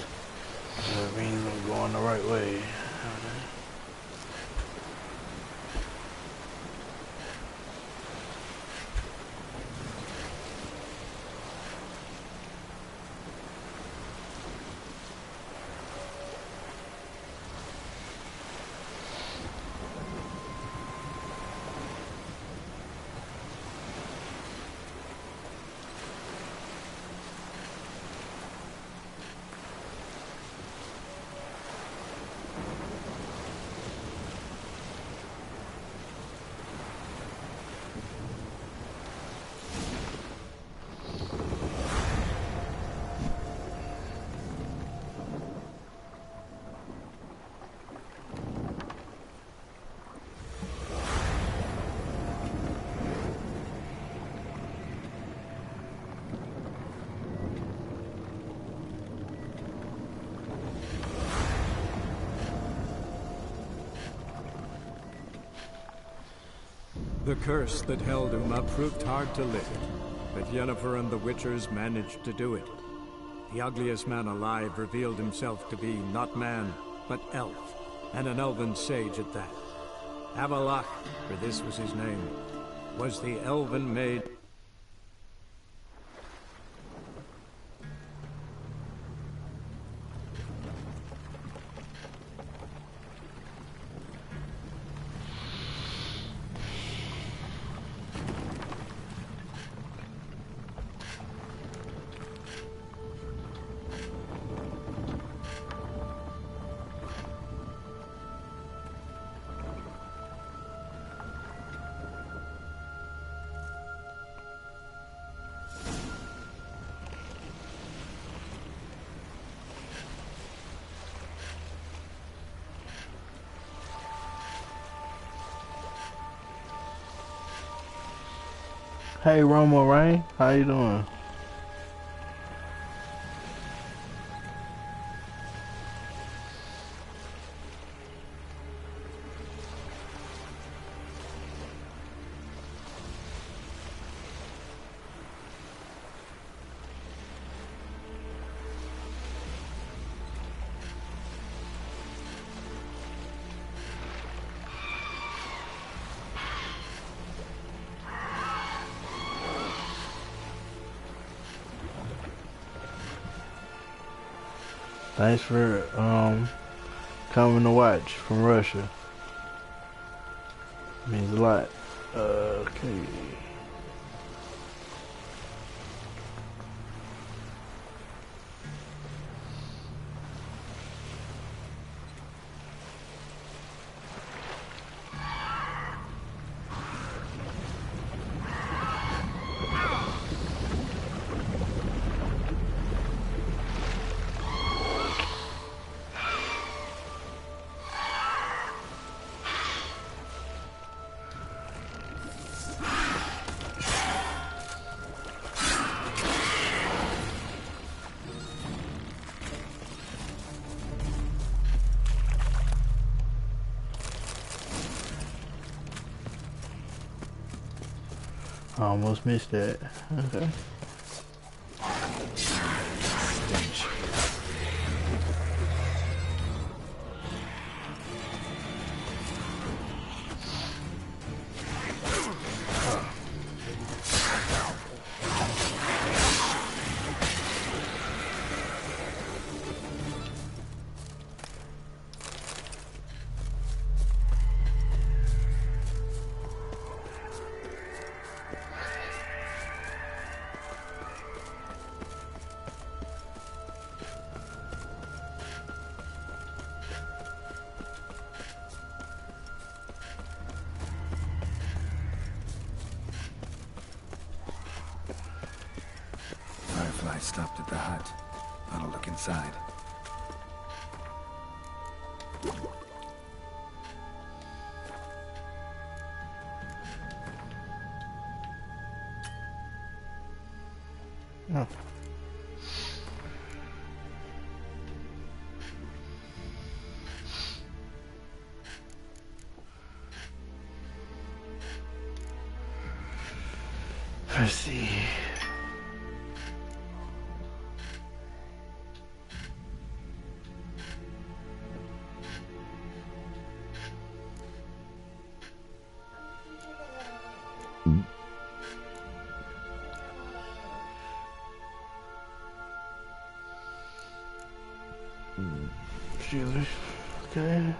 That means I'm going the right way. The curse that held Uma proved hard to lift, but Yennefer and the Witchers managed to do it. The ugliest man alive revealed himself to be not man, but elf, and an elven sage at that. Avalach, for this was his name, was the elven maid. Hey, Romo Rain, how you doing? Thanks for coming to watch from Russia. Means a lot. Okay. I almost missed that. Okay. Stench. I stopped at the hut. I'll look inside. Oh. Let's see. Steelers. Okay.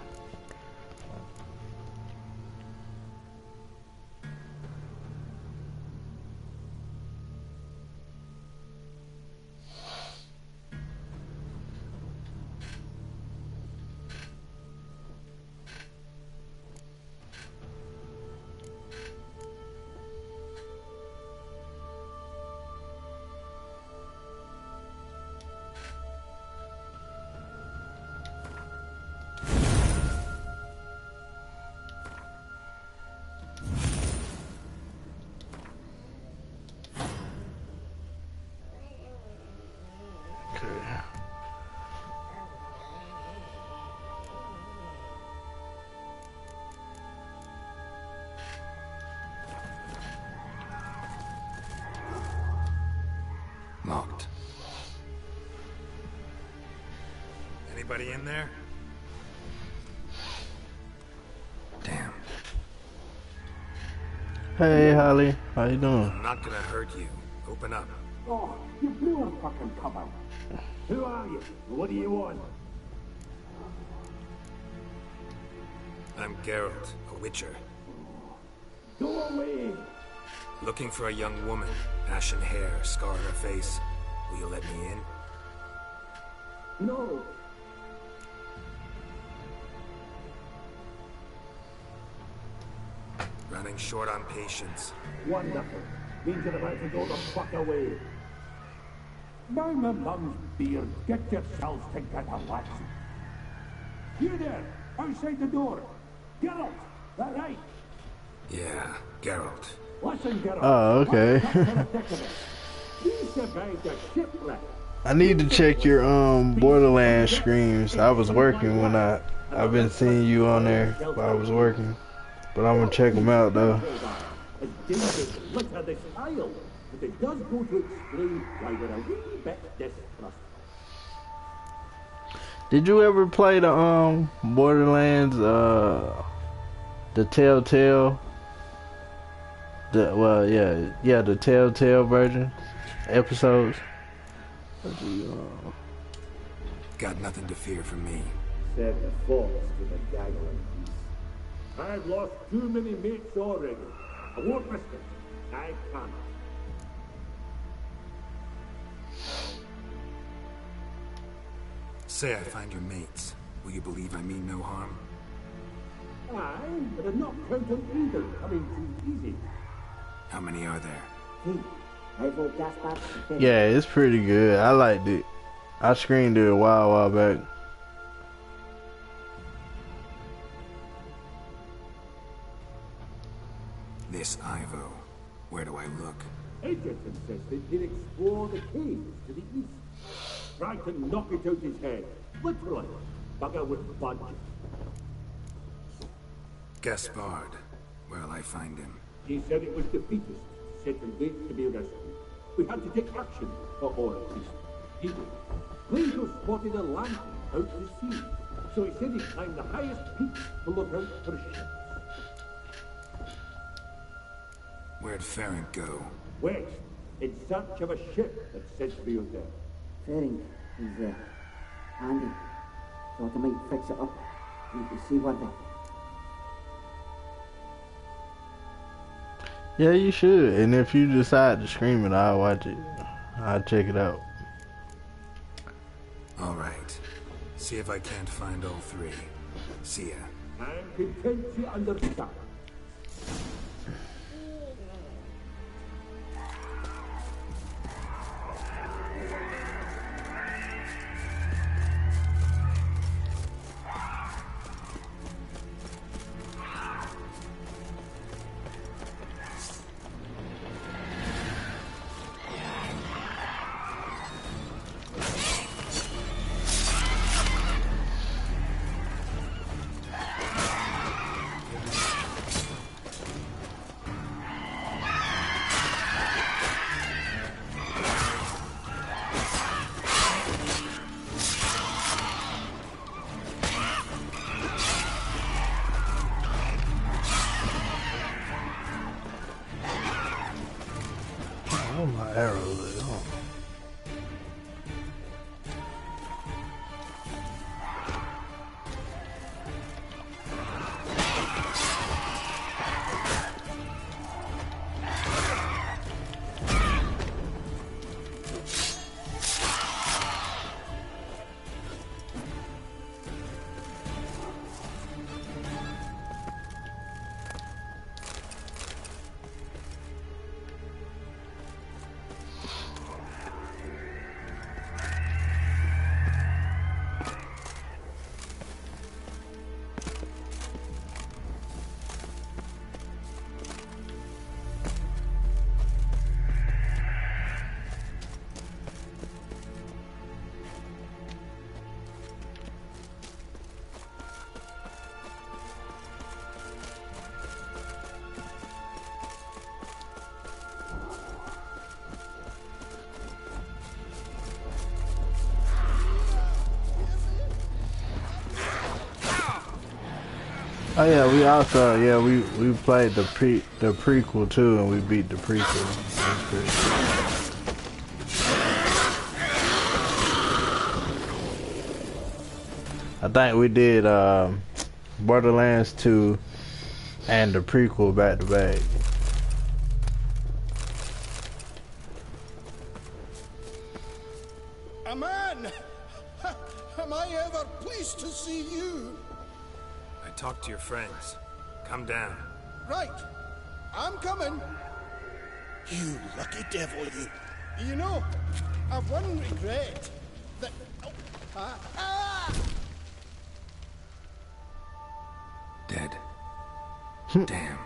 Locked. Anybody in there? Damn. Hey, Holly. How you doing? I'm not gonna hurt you. Open up. Oh, you blew a fucking cover. Who are you? What do you want? I'm Geralt, a witcher. Go away! Looking for a young woman. Ashen hair, scar on her face. Will you let me in? No! Running short on patience. Wonderful. Means you're about to go the fuck away. Down the mum's beard, get yourselves together, lads. You there, outside the door. Geralt, that right? Yeah, Geralt. Listen, get Oh, okay. He survived a shipwreck. I need to check your Borderlands streams. I was working when I've been seeing you on there while I was working, but I'm gonna check them out though. As dangerous litter this isle, but it does go to explain why we're a wee bit distrustful. Did you ever play the Borderlands the Telltale? The Telltale version episodes. Got nothing to fear from me. Said the fox to the gaggling beast. I've lost too many mates already. I won't risk it. I can't. Say I find your mates. Will you believe I mean no harm? Aye, but I'm not counting either coming too easy. How many are there? Yeah, it's pretty good. I liked it. I screened it a while back. This Ivo. Where do I look? Edgerton says that he'd explore the caves to the east. Try to knock it out his head. Literally. Bugger would budge. Gaspard. Where'll I find him? He said it was defeatist, set and wait to be rescued. We had to take action, or at least he did. Plato spotted a lantern out to sea, so he said he'd climb the highest peak to look out for ships. Where'd Ferenc go? West, in search of a ship that said to be out there. Ferenc is handy. Thought I might fix it up. You can see what they... Yeah, you should. And if you decide to stream it, I'll watch it. I'll check it out. Alright. See if I can't find all three. See ya. I'm content to understand. Oh, my arrows. Oh. Oh yeah, we also we played the prequel too, and we beat the prequel. That's pretty cool. I think we did Borderlands 2 and the prequel back to back. A man! Am I ever pleased to see you? Talk to your friends. Come down. Right. I'm coming. You lucky devil, you. You know, I've one regret. That... Dead. Damn.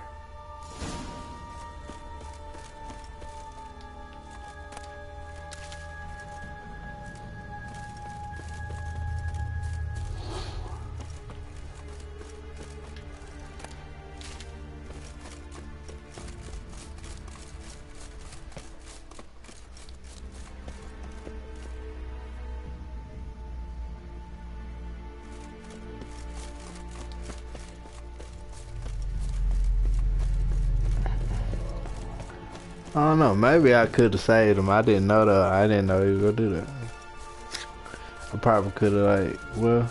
I don't know. Maybe I could have saved him. I didn't know that. I didn't know he was gonna do that. I probably could have, like, well,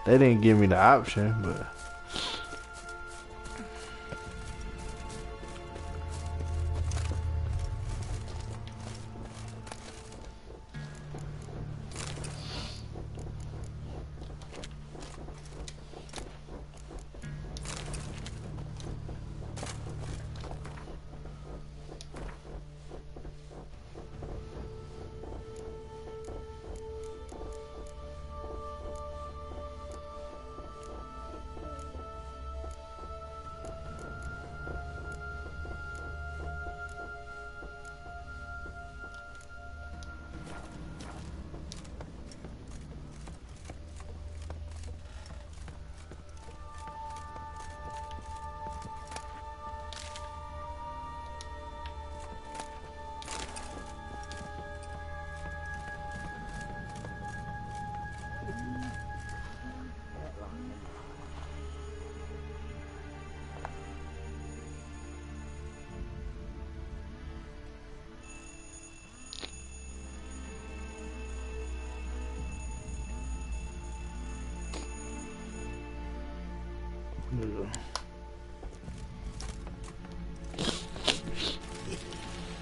they didn't give me the option, but.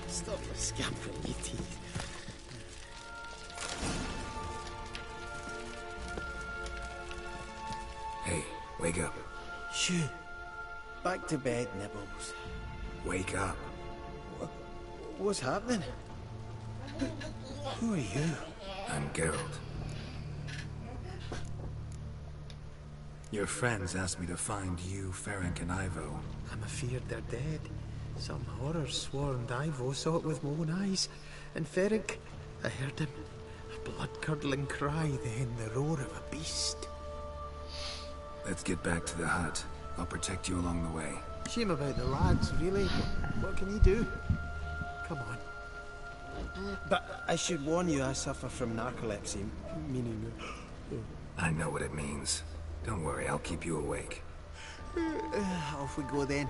Stop your scampering, you teeth. Hey, wake up. Shoo. Back to bed, Nibbles. Wake up. What's happening? Who are you? I'm Geralt. Your friends asked me to find you, Ferenc, and Ivo. I'm afeard they're dead. Some horror swarmed Ivo, saw it with my own eyes. And Ferenc, I heard him. A blood-curdling cry, then the roar of a beast. Let's get back to the hut. I'll protect you along the way. Shame about the lads, really. What can he do? Come on. But I should warn you, I suffer from narcolepsy, meaning... I know what it means. Don't worry, I'll keep you awake. Off we go then.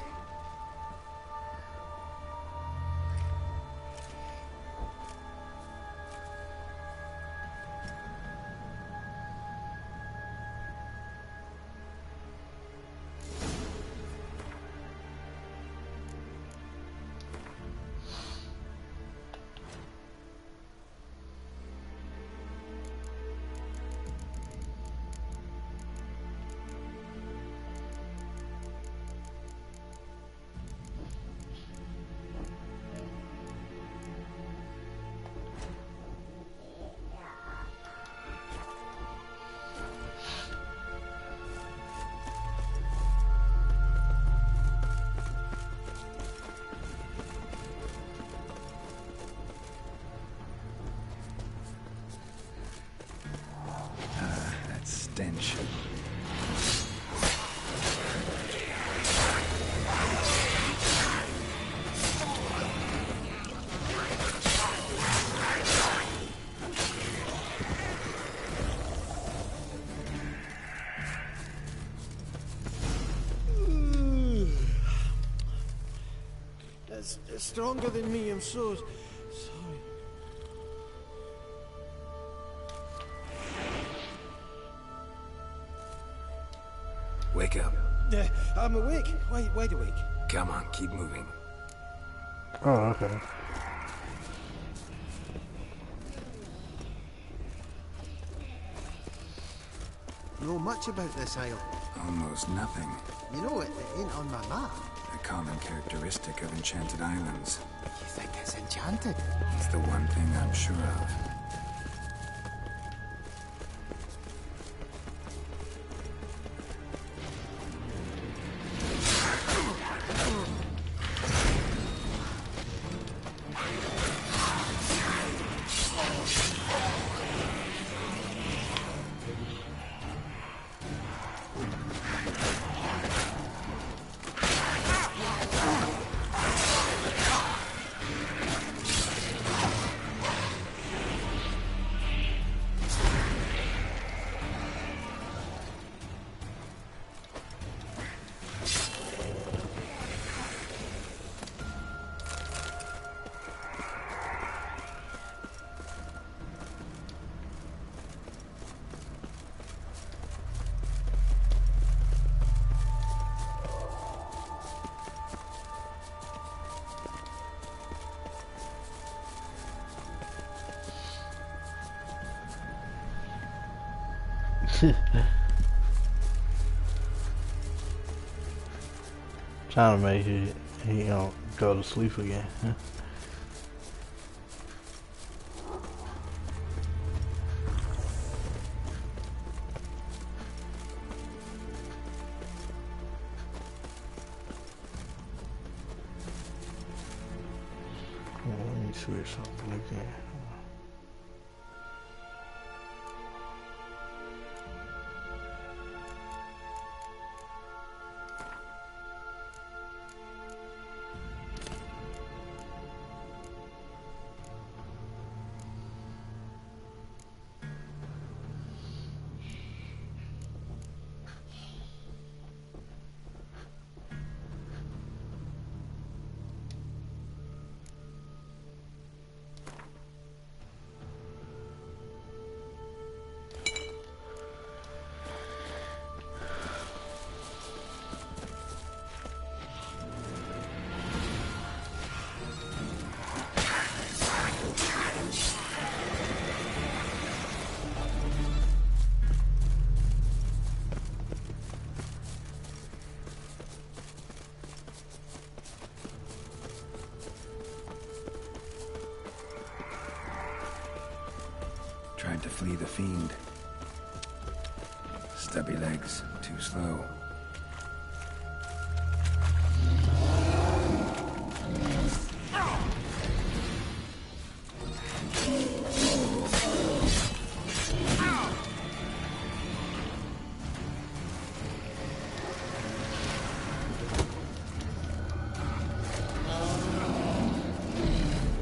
Stench. It's stronger than me, I'm so sorry. Wake up. I'm awake. Wide awake. Come on, keep moving. Oh, okay. Know much about this isle? Almost nothing. You know, it ain't on my map. A common characteristic of enchanted islands. You think it's enchanted? It's the one thing I'm sure of. Trying to make sure he don't go to sleep again. Let me switch something again. Tried to flee the fiend. Stubby legs, too slow.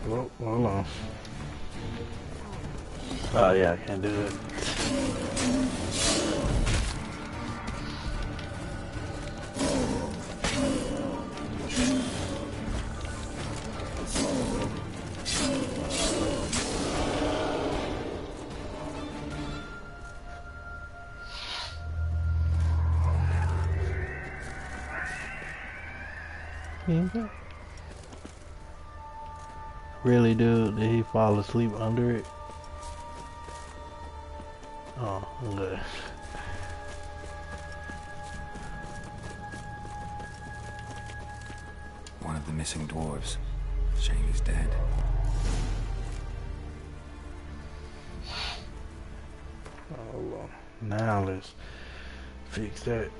Oh, hold on. Oh yeah, I can't do it. Really, dude? Did he fall asleep under it? Oh, good. One of the missing dwarves. Shame he's dead. Hold on. Now let's fix that.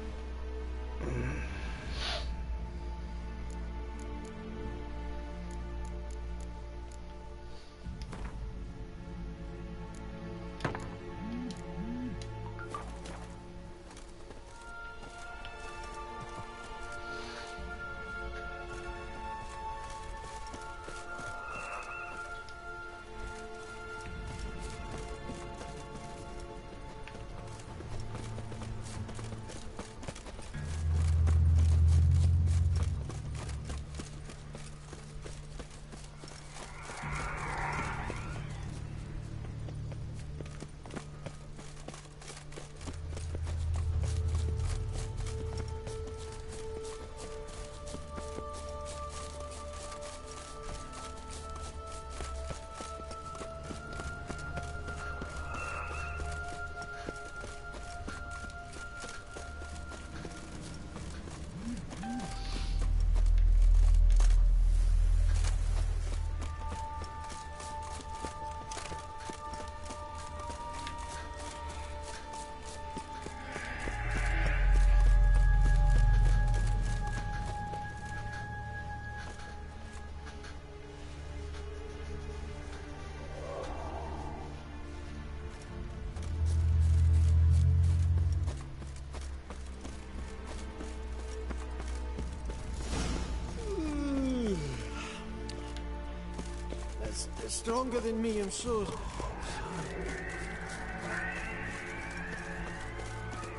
It's stronger than me, I'm sure.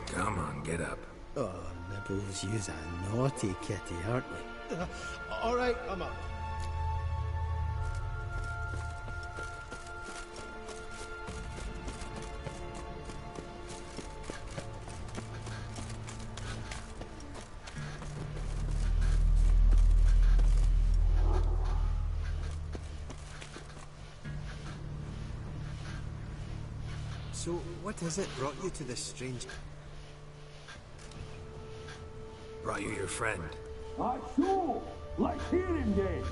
Come on, get up. Oh, Nibbles, you's a naughty kitty, aren't you? All right, I'm up. So, what is it brought you to this strange... Brought you your friend. I sure like hearing dead.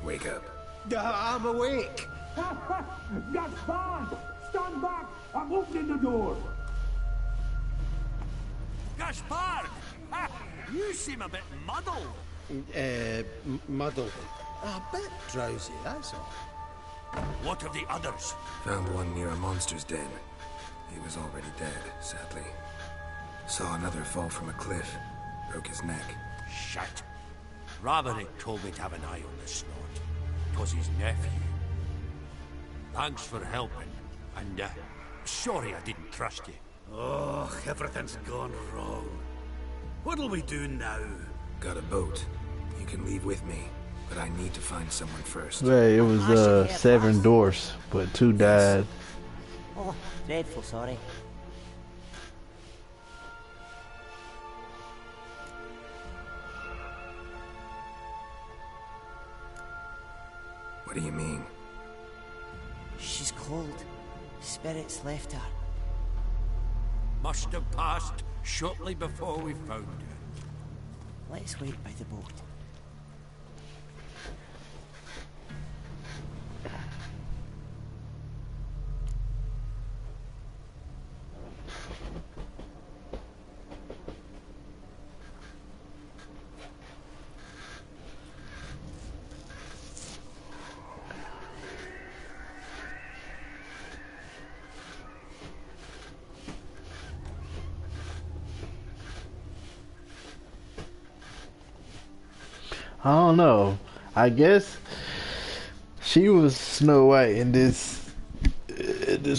Wake up. I'm awake. Gaspard! Stand back! I'm opening the door. Gaspard! You seem a bit muddled. Muddled. A bit drowsy, that's all. What of the others? Found one near a monster's den. He was already dead, sadly. Saw another fall from a cliff. Broke his neck. Shit. Raverick told me to have an eye on the snort. 'Twas his nephew. Thanks for helping. And, sorry I didn't trust you. Oh, everything's gone wrong. What'll we do now? Got a boat. You can leave with me, but I need to find someone first. Yeah, it was 7 dwarfs, but 2 died. Oh, dreadful sorry. What do you mean? She's cold. Spirits left her. Must have passed shortly before we found her. Let's wait by the boat. I don't know. I guess she was Snow White in this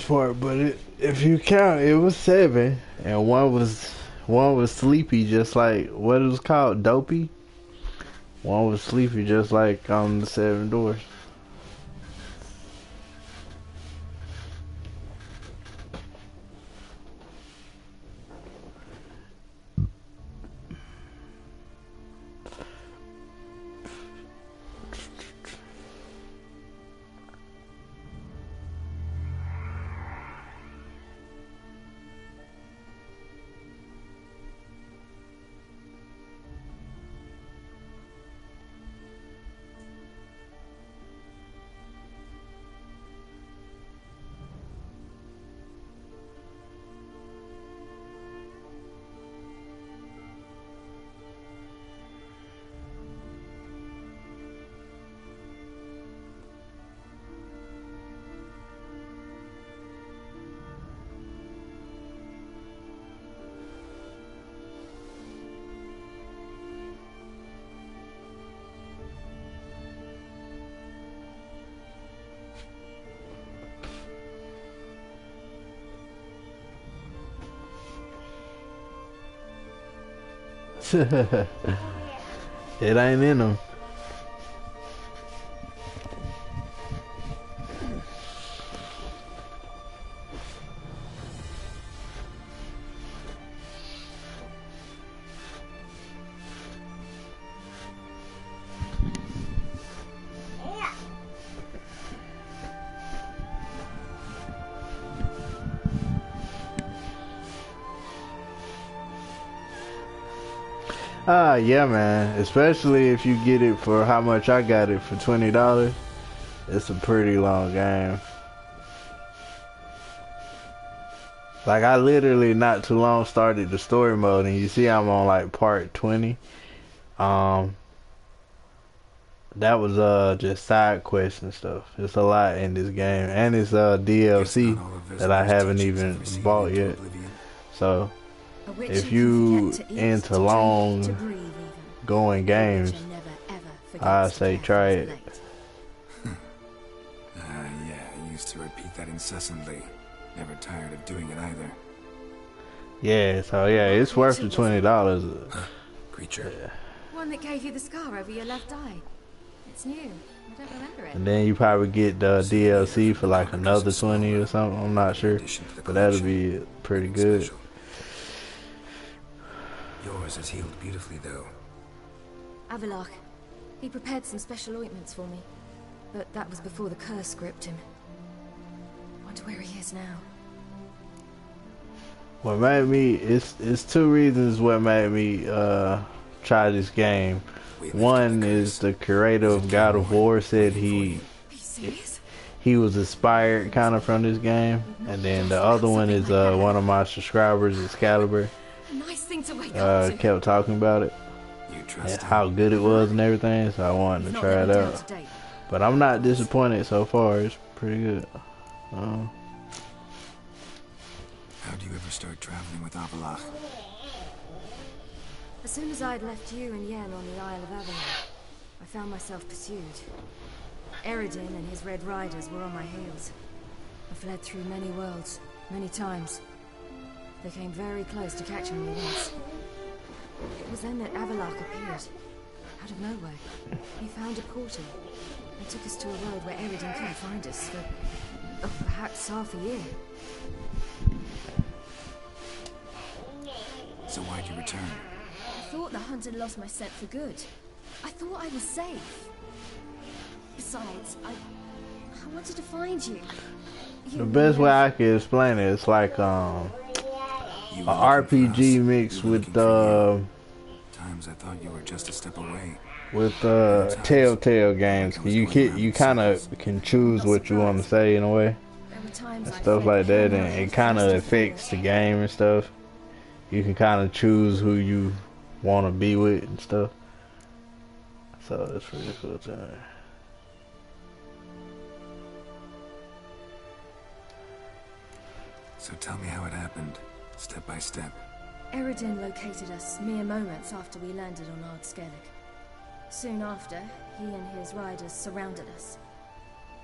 part, but if you count, it was 7, and one was sleepy, just like what it was called, Dopey. One was sleepy, just like on the 7 Doors. It ain't in them. Yeah, man. Especially if you get it for how much I got it for, $20. It's a pretty long game. Like, I literally not too long started the story mode, and you see I'm on like part 20. That was just side quests and stuff. It's a lot in this game, and it's DLC that I haven't even bought yet. So if you into long going games, I say try it. Yeah, I used to repeat that incessantly. Never tired of doing it either. Yeah, so yeah, it's worth the $20. Creature. Yeah. One that gave you the scar over your left eye. It's new. I don't remember it. And then you probably get the DLC for like another 20 or something. I'm not sure, but that'll be pretty good. Yours is healed beautifully, though. Avalok. He prepared some special ointments for me, but that was before the curse gripped him. Wonder where he is now. What made me, it's two reasons what made me try this game. One is the creator of God of War said he was inspired kind of from this game, and then the other one is one of my subscribers, Excalibur, Nice thing to wake up to. kept talking about it and how good it was and everything, so I wanted to try it out. But I'm not disappointed so far. It's pretty good. How do you ever start traveling with Avalach? As soon as I'd left you and Yen on the Isle of Avalon, I found myself pursued. Eredin and his Red Riders were on my heels. I fled through many worlds, many times. They came very close to capturing me once. It was then that Avalach appeared, out of nowhere. He found a portal and took us to a world where Eredin couldn't find us for, perhaps half a year. So why'd you return? I thought the hunt had lost my scent for good. I thought I was safe. Besides, I wanted to find you. The best way I can explain it, it's like a RPG mixed with Times I thought you were just a step away. With Telltale games. You kind of can choose what you want to say in a way, and stuff like that, and it kind of affects the game and stuff. You can kind of choose who you want to be with and stuff. So it's pretty cool too. So tell me how it happened, step by step. Eredin located us mere moments after we landed on Ard Skellig. Soon after, he and his riders surrounded us.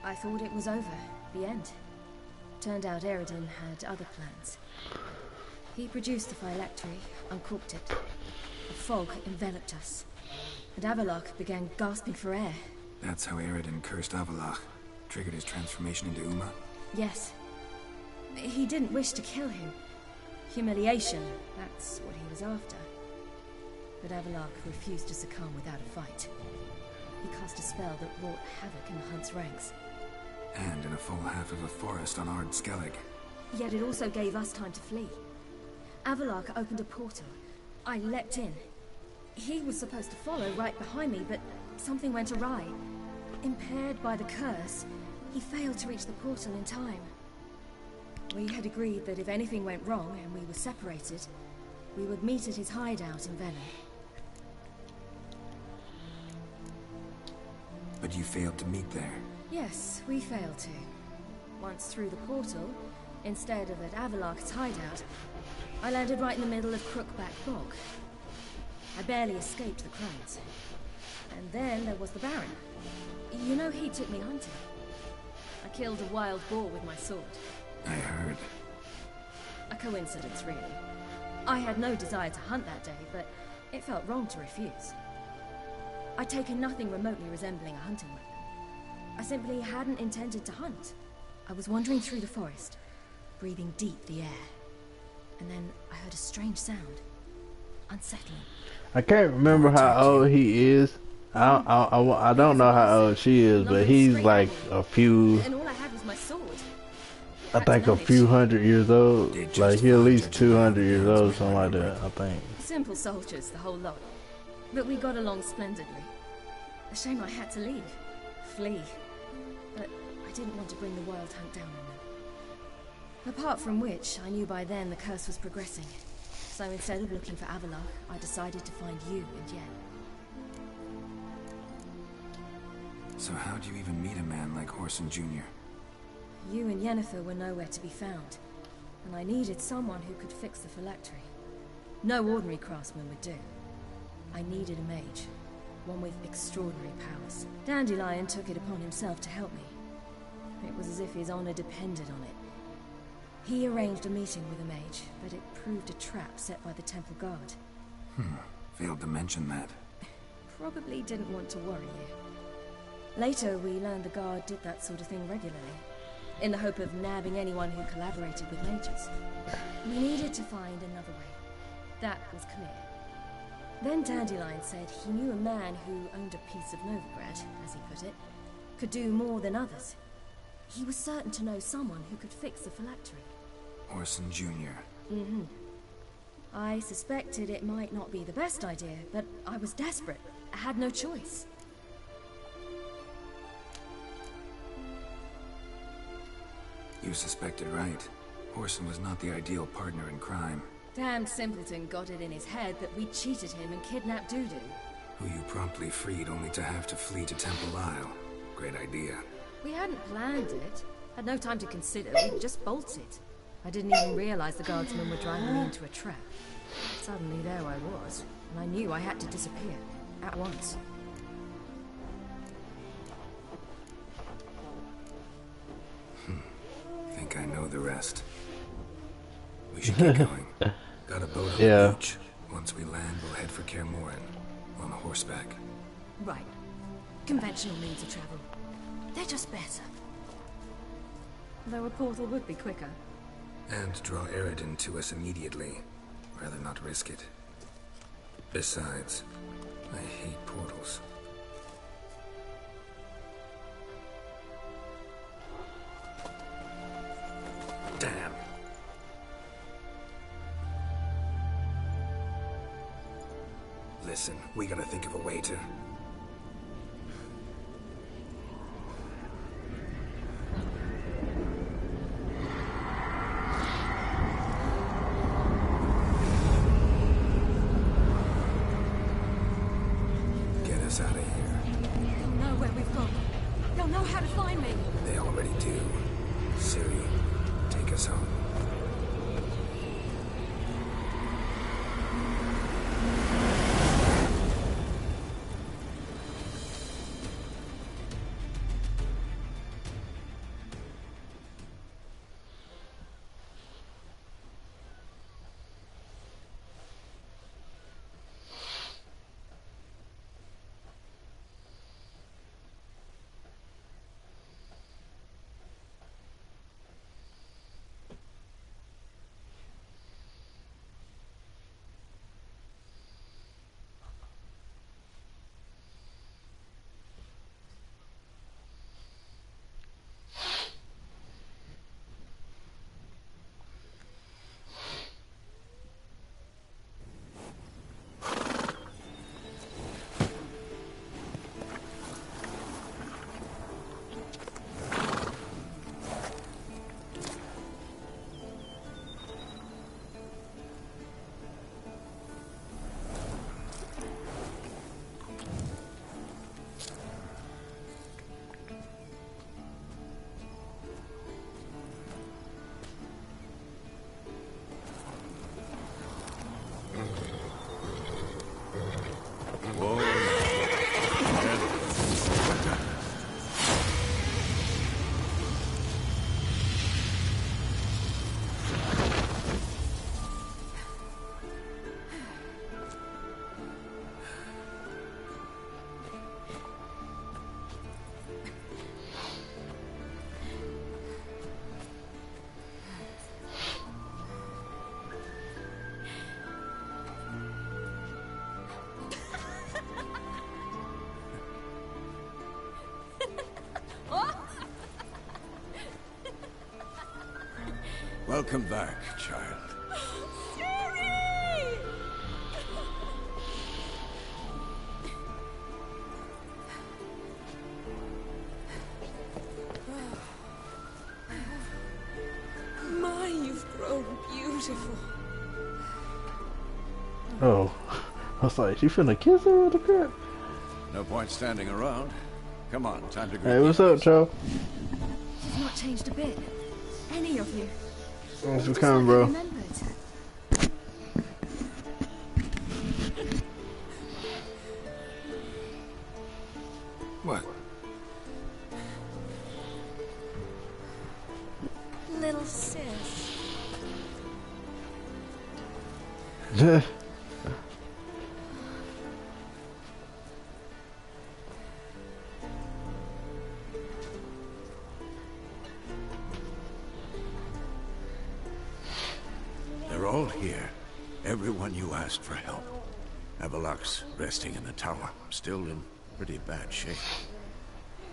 I thought it was over, the end. Turned out Eredin had other plans. He produced the phylactery, uncorked it. A fog enveloped us, and Avalach began gasping for air. That's how Eredin cursed Avalach, triggered his transformation into Uma? Yes. He didn't wish to kill him. Humiliation, that's what he was after. But Avalach refused to succumb without a fight. He cast a spell that wrought havoc in the Hunt's ranks. And in a full half of a forest on Ard Skellig. Yet it also gave us time to flee. Avalach opened a portal. I leapt in. He was supposed to follow right behind me, but something went awry. Impaired by the curse, he failed to reach the portal in time. We had agreed that if anything went wrong and we were separated, we would meet at his hideout in Venom. But you failed to meet there. Yes, we failed to. Once through the portal, instead of at Avalach's hideout, I landed right in the middle of Crookback Bog. I barely escaped the crowds. And then there was the Baron. You know, he took me hunting. I killed a wild boar with my sword. I heard. A coincidence, really. I had no desire to hunt that day, but it felt wrong to refuse. I'd taken nothing remotely resembling a hunting weapon. I simply hadn't intended to hunt. I was wandering through the forest, breathing deep the air. And then I heard a strange sound. Unsettling. I can't remember how old he is. I don't know how old she is, but he's like a few... And all I had was my sword. I think a few hundred years old. Like, he at least 200 years old, something like that, I think. Simple soldiers, the whole lot. But we got along splendidly. A shame I had to leave. Flee. But I didn't want to bring the wild hunt down on them. Apart from which, I knew by then the curse was progressing. So instead of looking for Avalach, I decided to find you and Yen. So how'd you even meet a man like Horson Jr.? You and Yennefer were nowhere to be found, and I needed someone who could fix the phylactery. No ordinary craftsman would do. I needed a mage, one with extraordinary powers. Dandelion took it upon himself to help me. It was as if his honor depended on it. He arranged a meeting with a mage, but it proved a trap set by the Temple Guard. Failed to mention that. Probably didn't want to worry you. Later, we learned the Guard did that sort of thing regularly, in the hope of nabbing anyone who collaborated with mages. We needed to find another way. That was clear. Then Dandelion said he knew a man who owned a piece of Novigrad, as he put it, could do more than others. He was certain to know someone who could fix the phylactery. Orson Jr. Mm-hmm. I suspected it might not be the best idea, but I was desperate. I had no choice. You suspected right. Orson was not the ideal partner in crime. Damned simpleton got it in his head that we cheated him and kidnapped Dudu. Who you promptly freed only to have to flee to Temple Isle. Great idea. We hadn't planned it. Had no time to consider. We just bolted. I didn't even realize the guardsmen were driving me into a trap. Suddenly there I was, and I knew I had to disappear. At once. Think I know the rest. We should get going. Got a boat on Yeah. the beach. Once we land, we'll head for Kaer Morhen. On horseback. Right. Conventional means of travel. They're just better. Though a portal would be quicker. And draw Eridan to us immediately. Rather not risk it. Besides, I hate portals. Damn. Listen, we gotta think of a way to... Get us out of here. They'll know where we've gone. They'll know how to find me. They already do. Ciri, take us home. Welcome back, child. My, you've grown beautiful. Oh. I was like, she finna kiss her with the crap? No point standing around. Come on, time to greet Hey, what's up, Joe? She's not changed a bit. Any of you. Thanks for coming, bro. Remembered. What? Little sis. They're all here. Everyone you asked for help. Avalok's resting in the tower, still in pretty bad shape.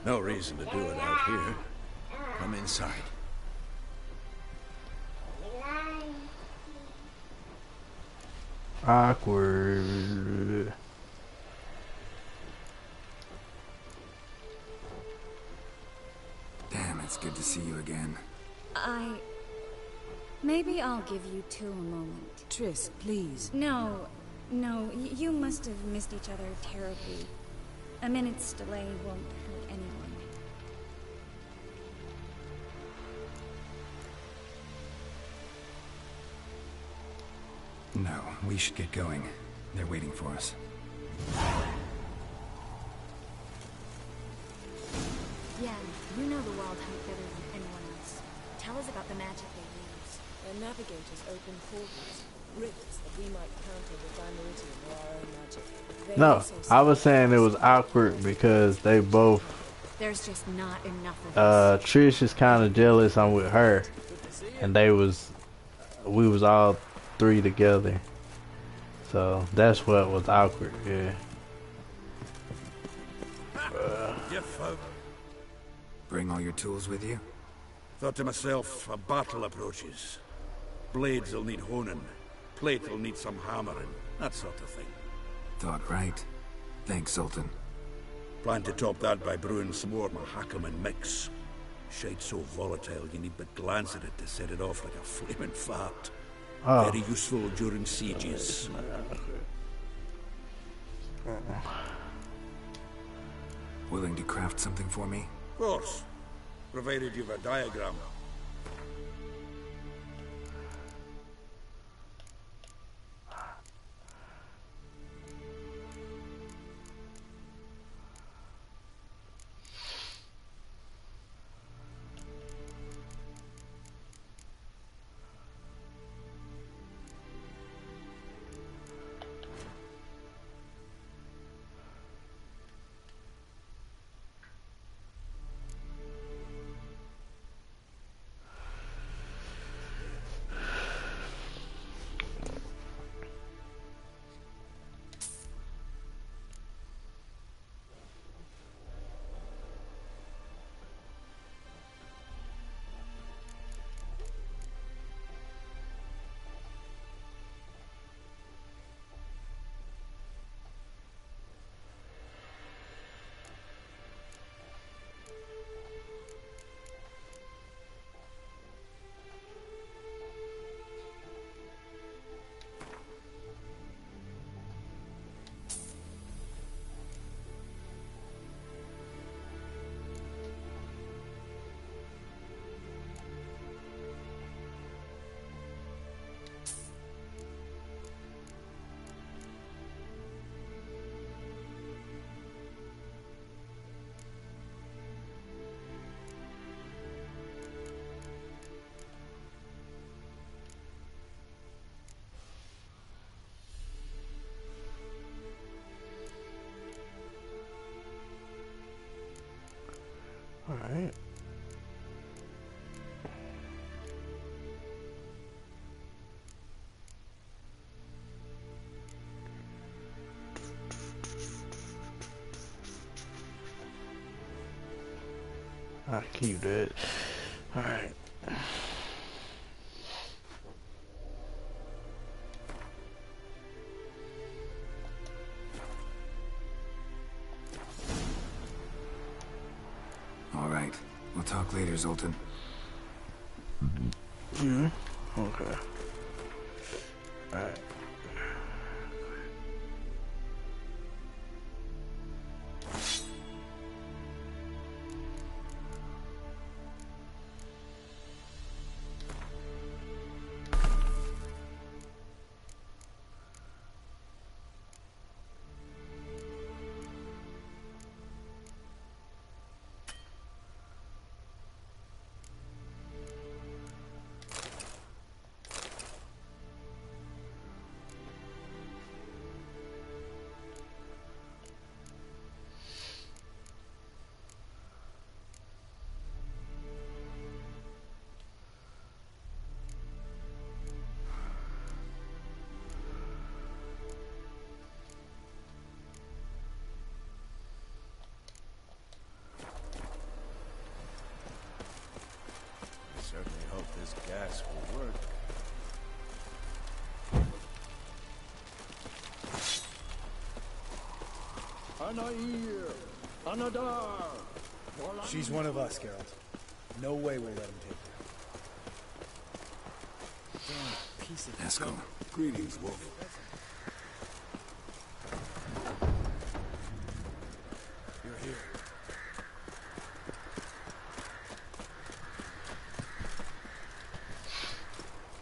No reason to do it out here. Come inside. Awkward. Damn, it's good to see you again. Maybe I'll give you two a moment. Triss, please. No, you must have missed each other terribly. A minute's delay won't hurt anyone. No, we should get going. They're waiting for us. Yeah, you know the Wild Hunt better than anyone else. Tell us about the magic they use. Their navigators open portals, rifts that we might counter with Dimeridium or our own magic. They No, also I was saying it was awkward because they both. There's just not enough of us. Trish is kind of jealous I'm with her, and we was all three together. So that's what was awkward. Yeah. You folk. Bring all your tools with you? Thought to myself, a battle approaches. Blades will need honing. Plate will need some hammering. That sort of thing. Thought right. Thanks, Sultan. Plan to top that by brewing some more Mahakaman mix. Shite so volatile you need but glance at it to set it off like a flaming fart. Oh. Very useful during sieges. Willing to craft something for me? Of course. Provided you've a diagram. Alright. I'll keep that. Alright. All right. We'll talk later, Zoltan. Yeah. Okay. Alright. She's one of us, Geralt. No way we'll let him take her. Damn piece of Let's go. Greetings, Wolf. You're here.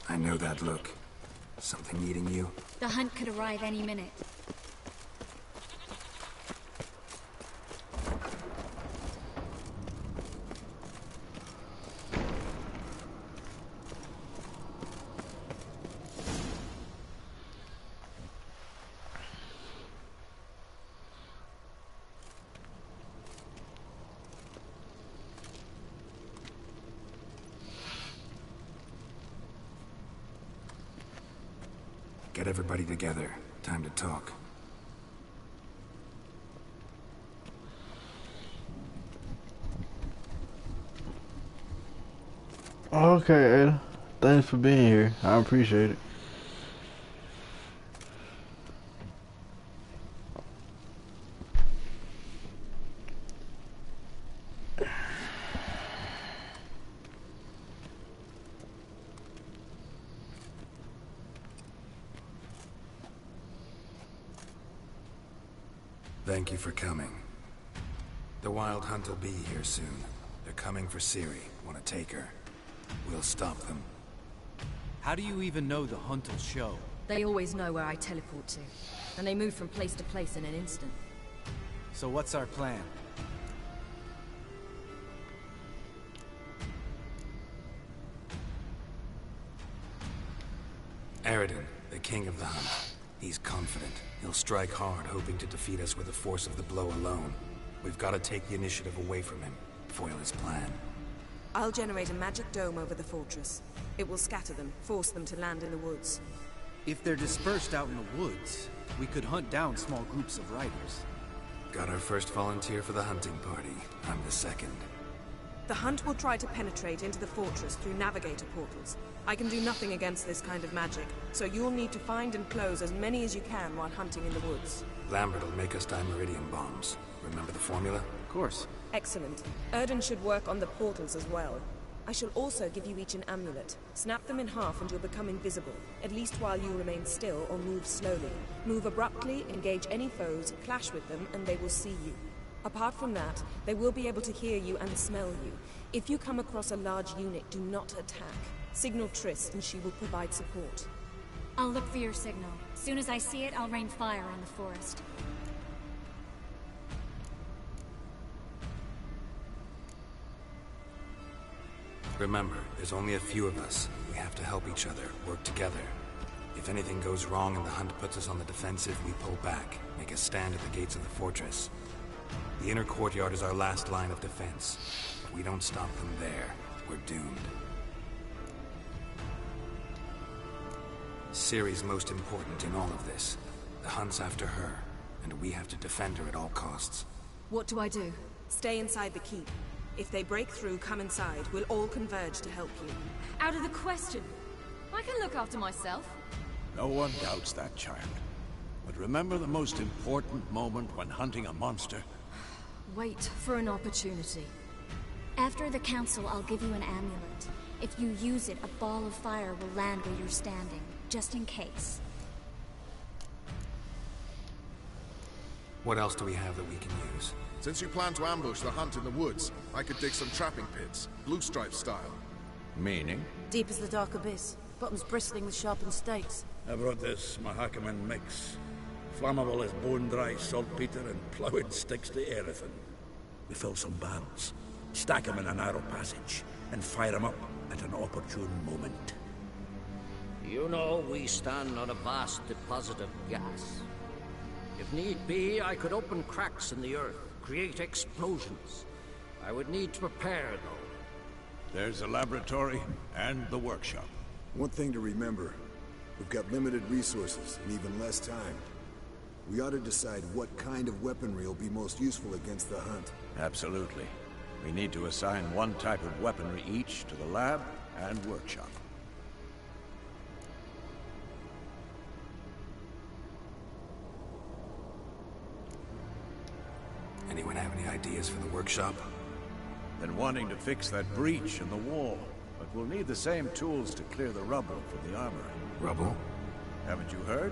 I know that look. Something eating you? The hunt could arrive any minute. Get everybody together. Time to talk. Okay, Ada. Thanks for being here. I appreciate it. Thank you for coming. The Wild Hunt will be here soon. They're coming for Ciri. Want to take her? We'll stop them. How do you even know the hunt will show? They always know where I teleport to. And they move from place to place in an instant. So what's our plan? Aridin, the king of the hunt. He's confident. He'll strike hard, hoping to defeat us with the force of the blow alone. We've got to take the initiative away from him. Foil his plan. I'll generate a magic dome over the fortress. It will scatter them, force them to land in the woods. If they're dispersed out in the woods, we could hunt down small groups of riders. Got our first volunteer for the hunting party. I'm the second. The hunt will try to penetrate into the fortress through navigator portals. I can do nothing against this kind of magic, so you'll need to find and close as many as you can while hunting in the woods. Lambert will make us dimeridium bombs. Remember the formula? Of course. Excellent. Erden should work on the portals as well. I shall also give you each an amulet. Snap them in half and you'll become invisible, at least while you remain still or move slowly. Move abruptly, engage any foes, clash with them, and they will see you. Apart from that, they will be able to hear you and smell you. If you come across a large unit, do not attack. Signal Triss and she will provide support. I'll look for your signal. As soon as I see it, I'll rain fire on the forest. Remember, there's only a few of us. We have to help each other, work together. If anything goes wrong and the hunt puts us on the defensive, we pull back, make a stand at the gates of the fortress. The inner courtyard is our last line of defense. If we don't stop them there, we're doomed. Ciri's most important in all of this. The hunt's after her, and we have to defend her at all costs. What do I do? Stay inside the keep. If they break through, come inside. We'll all converge to help you. Out of the question. I can look after myself. No one doubts that, child. But remember the most important moment when hunting a monster? Wait for an opportunity. After the council, I'll give you an amulet. If you use it, a ball of fire will land where you're standing, just in case. What else do we have that we can use? Since you plan to ambush the hunt in the woods, I could dig some trapping pits, blue stripe style. Meaning? Deep as the dark abyss, bottoms bristling with sharpened stakes. I brought this Mahakaman mix. Flammable as bone-dry saltpeter and ploughed sticks to everything. We fill some barrels, stack them in a narrow passage, and fire them up at an opportune moment. You know, we stand on a vast deposit of gas. If need be, I could open cracks in the earth, create explosions. I would need to prepare, though. There's a laboratory and the workshop. One thing to remember, we've got limited resources and even less time. We ought to decide what kind of weaponry will be most useful against the hunt. Absolutely. We need to assign one type of weaponry each to the lab and workshop. Anyone have any ideas for the workshop? Been wanting to fix that breach in the wall, but we'll need the same tools to clear the rubble from the armory. Rubble? Haven't you heard?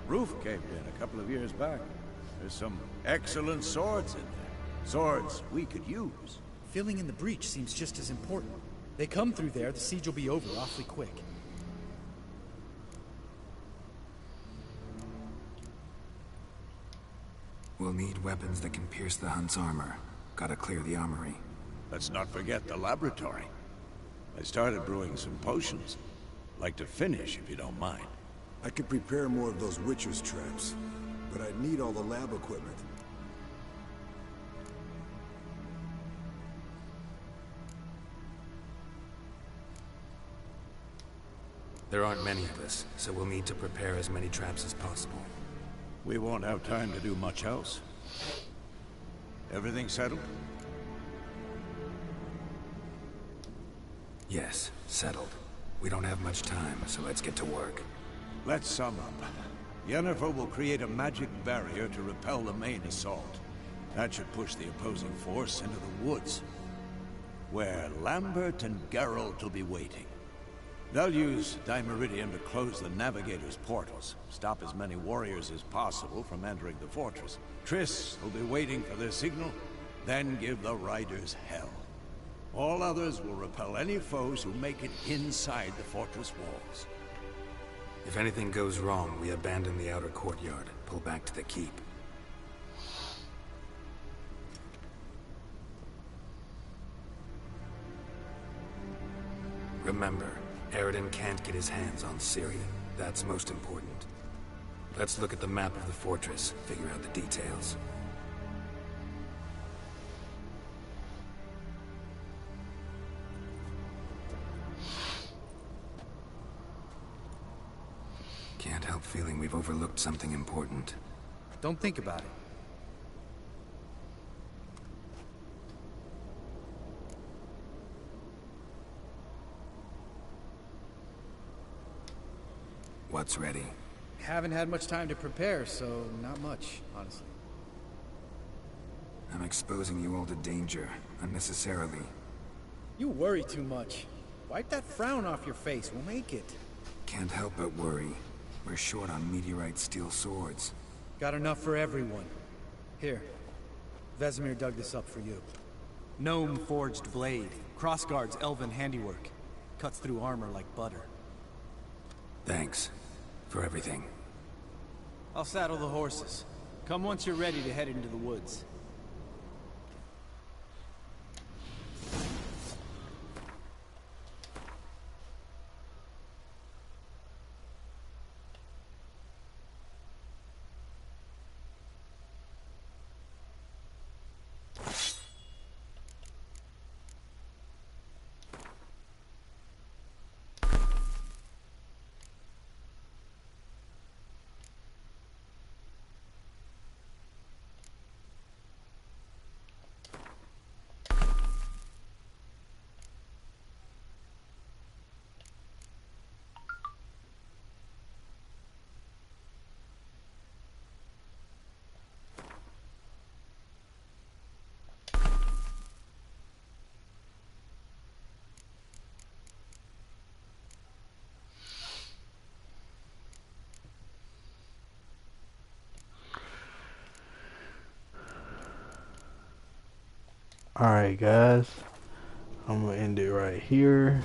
Roof caved in a couple of years back. There's some excellent swords in there. Swords we could use. Filling in the breach seems just as important. They come through there, the siege will be over awfully quick. We'll need weapons that can pierce the Hunt's armor. Gotta clear the armory. Let's not forget the laboratory. I started brewing some potions. Like to finish, if you don't mind. I could prepare more of those Witcher's traps, but I'd need all the lab equipment. There aren't many of us, so we'll need to prepare as many traps as possible. We won't have time to do much else. Everything settled? Yes, settled. We don't have much time, so let's get to work. Let's sum up. Yennefer will create a magic barrier to repel the main assault. That should push the opposing force into the woods, where Lambert and Geralt will be waiting. They'll use Dimeridium to close the Navigator's portals, stop as many warriors as possible from entering the fortress. Triss will be waiting for their signal, then give the riders hell. All others will repel any foes who make it inside the fortress walls. If anything goes wrong, we abandon the outer courtyard, pull back to the keep. Remember, Eridan can't get his hands on Ciri. That's most important. Let's look at the map of the fortress, figure out the details. Can't help feeling we've overlooked something important. Don't think about it. What's ready? Haven't had much time to prepare, so not much, honestly. I'm exposing you all to danger, unnecessarily. You worry too much. Wipe that frown off your face, we'll make it. Can't help but worry. We're short on meteorite steel swords. Got enough for everyone. Here, Vesemir dug this up for you. Gnome forged blade. Crossguard's elven handiwork. Cuts through armor like butter. Thanks. For everything. I'll saddle the horses. Come once you're ready to head into the woods. Alright guys, I'm gonna end it right here.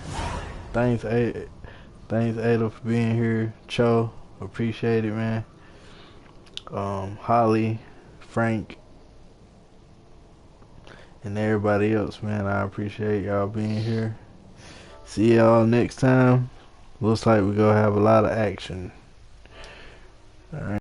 Thanks Ada for being here. Cho, appreciate it, man. Holly, Frank, and everybody else, man, I appreciate y'all being here. See y'all next time. Looks like we're gonna have a lot of action. Alright.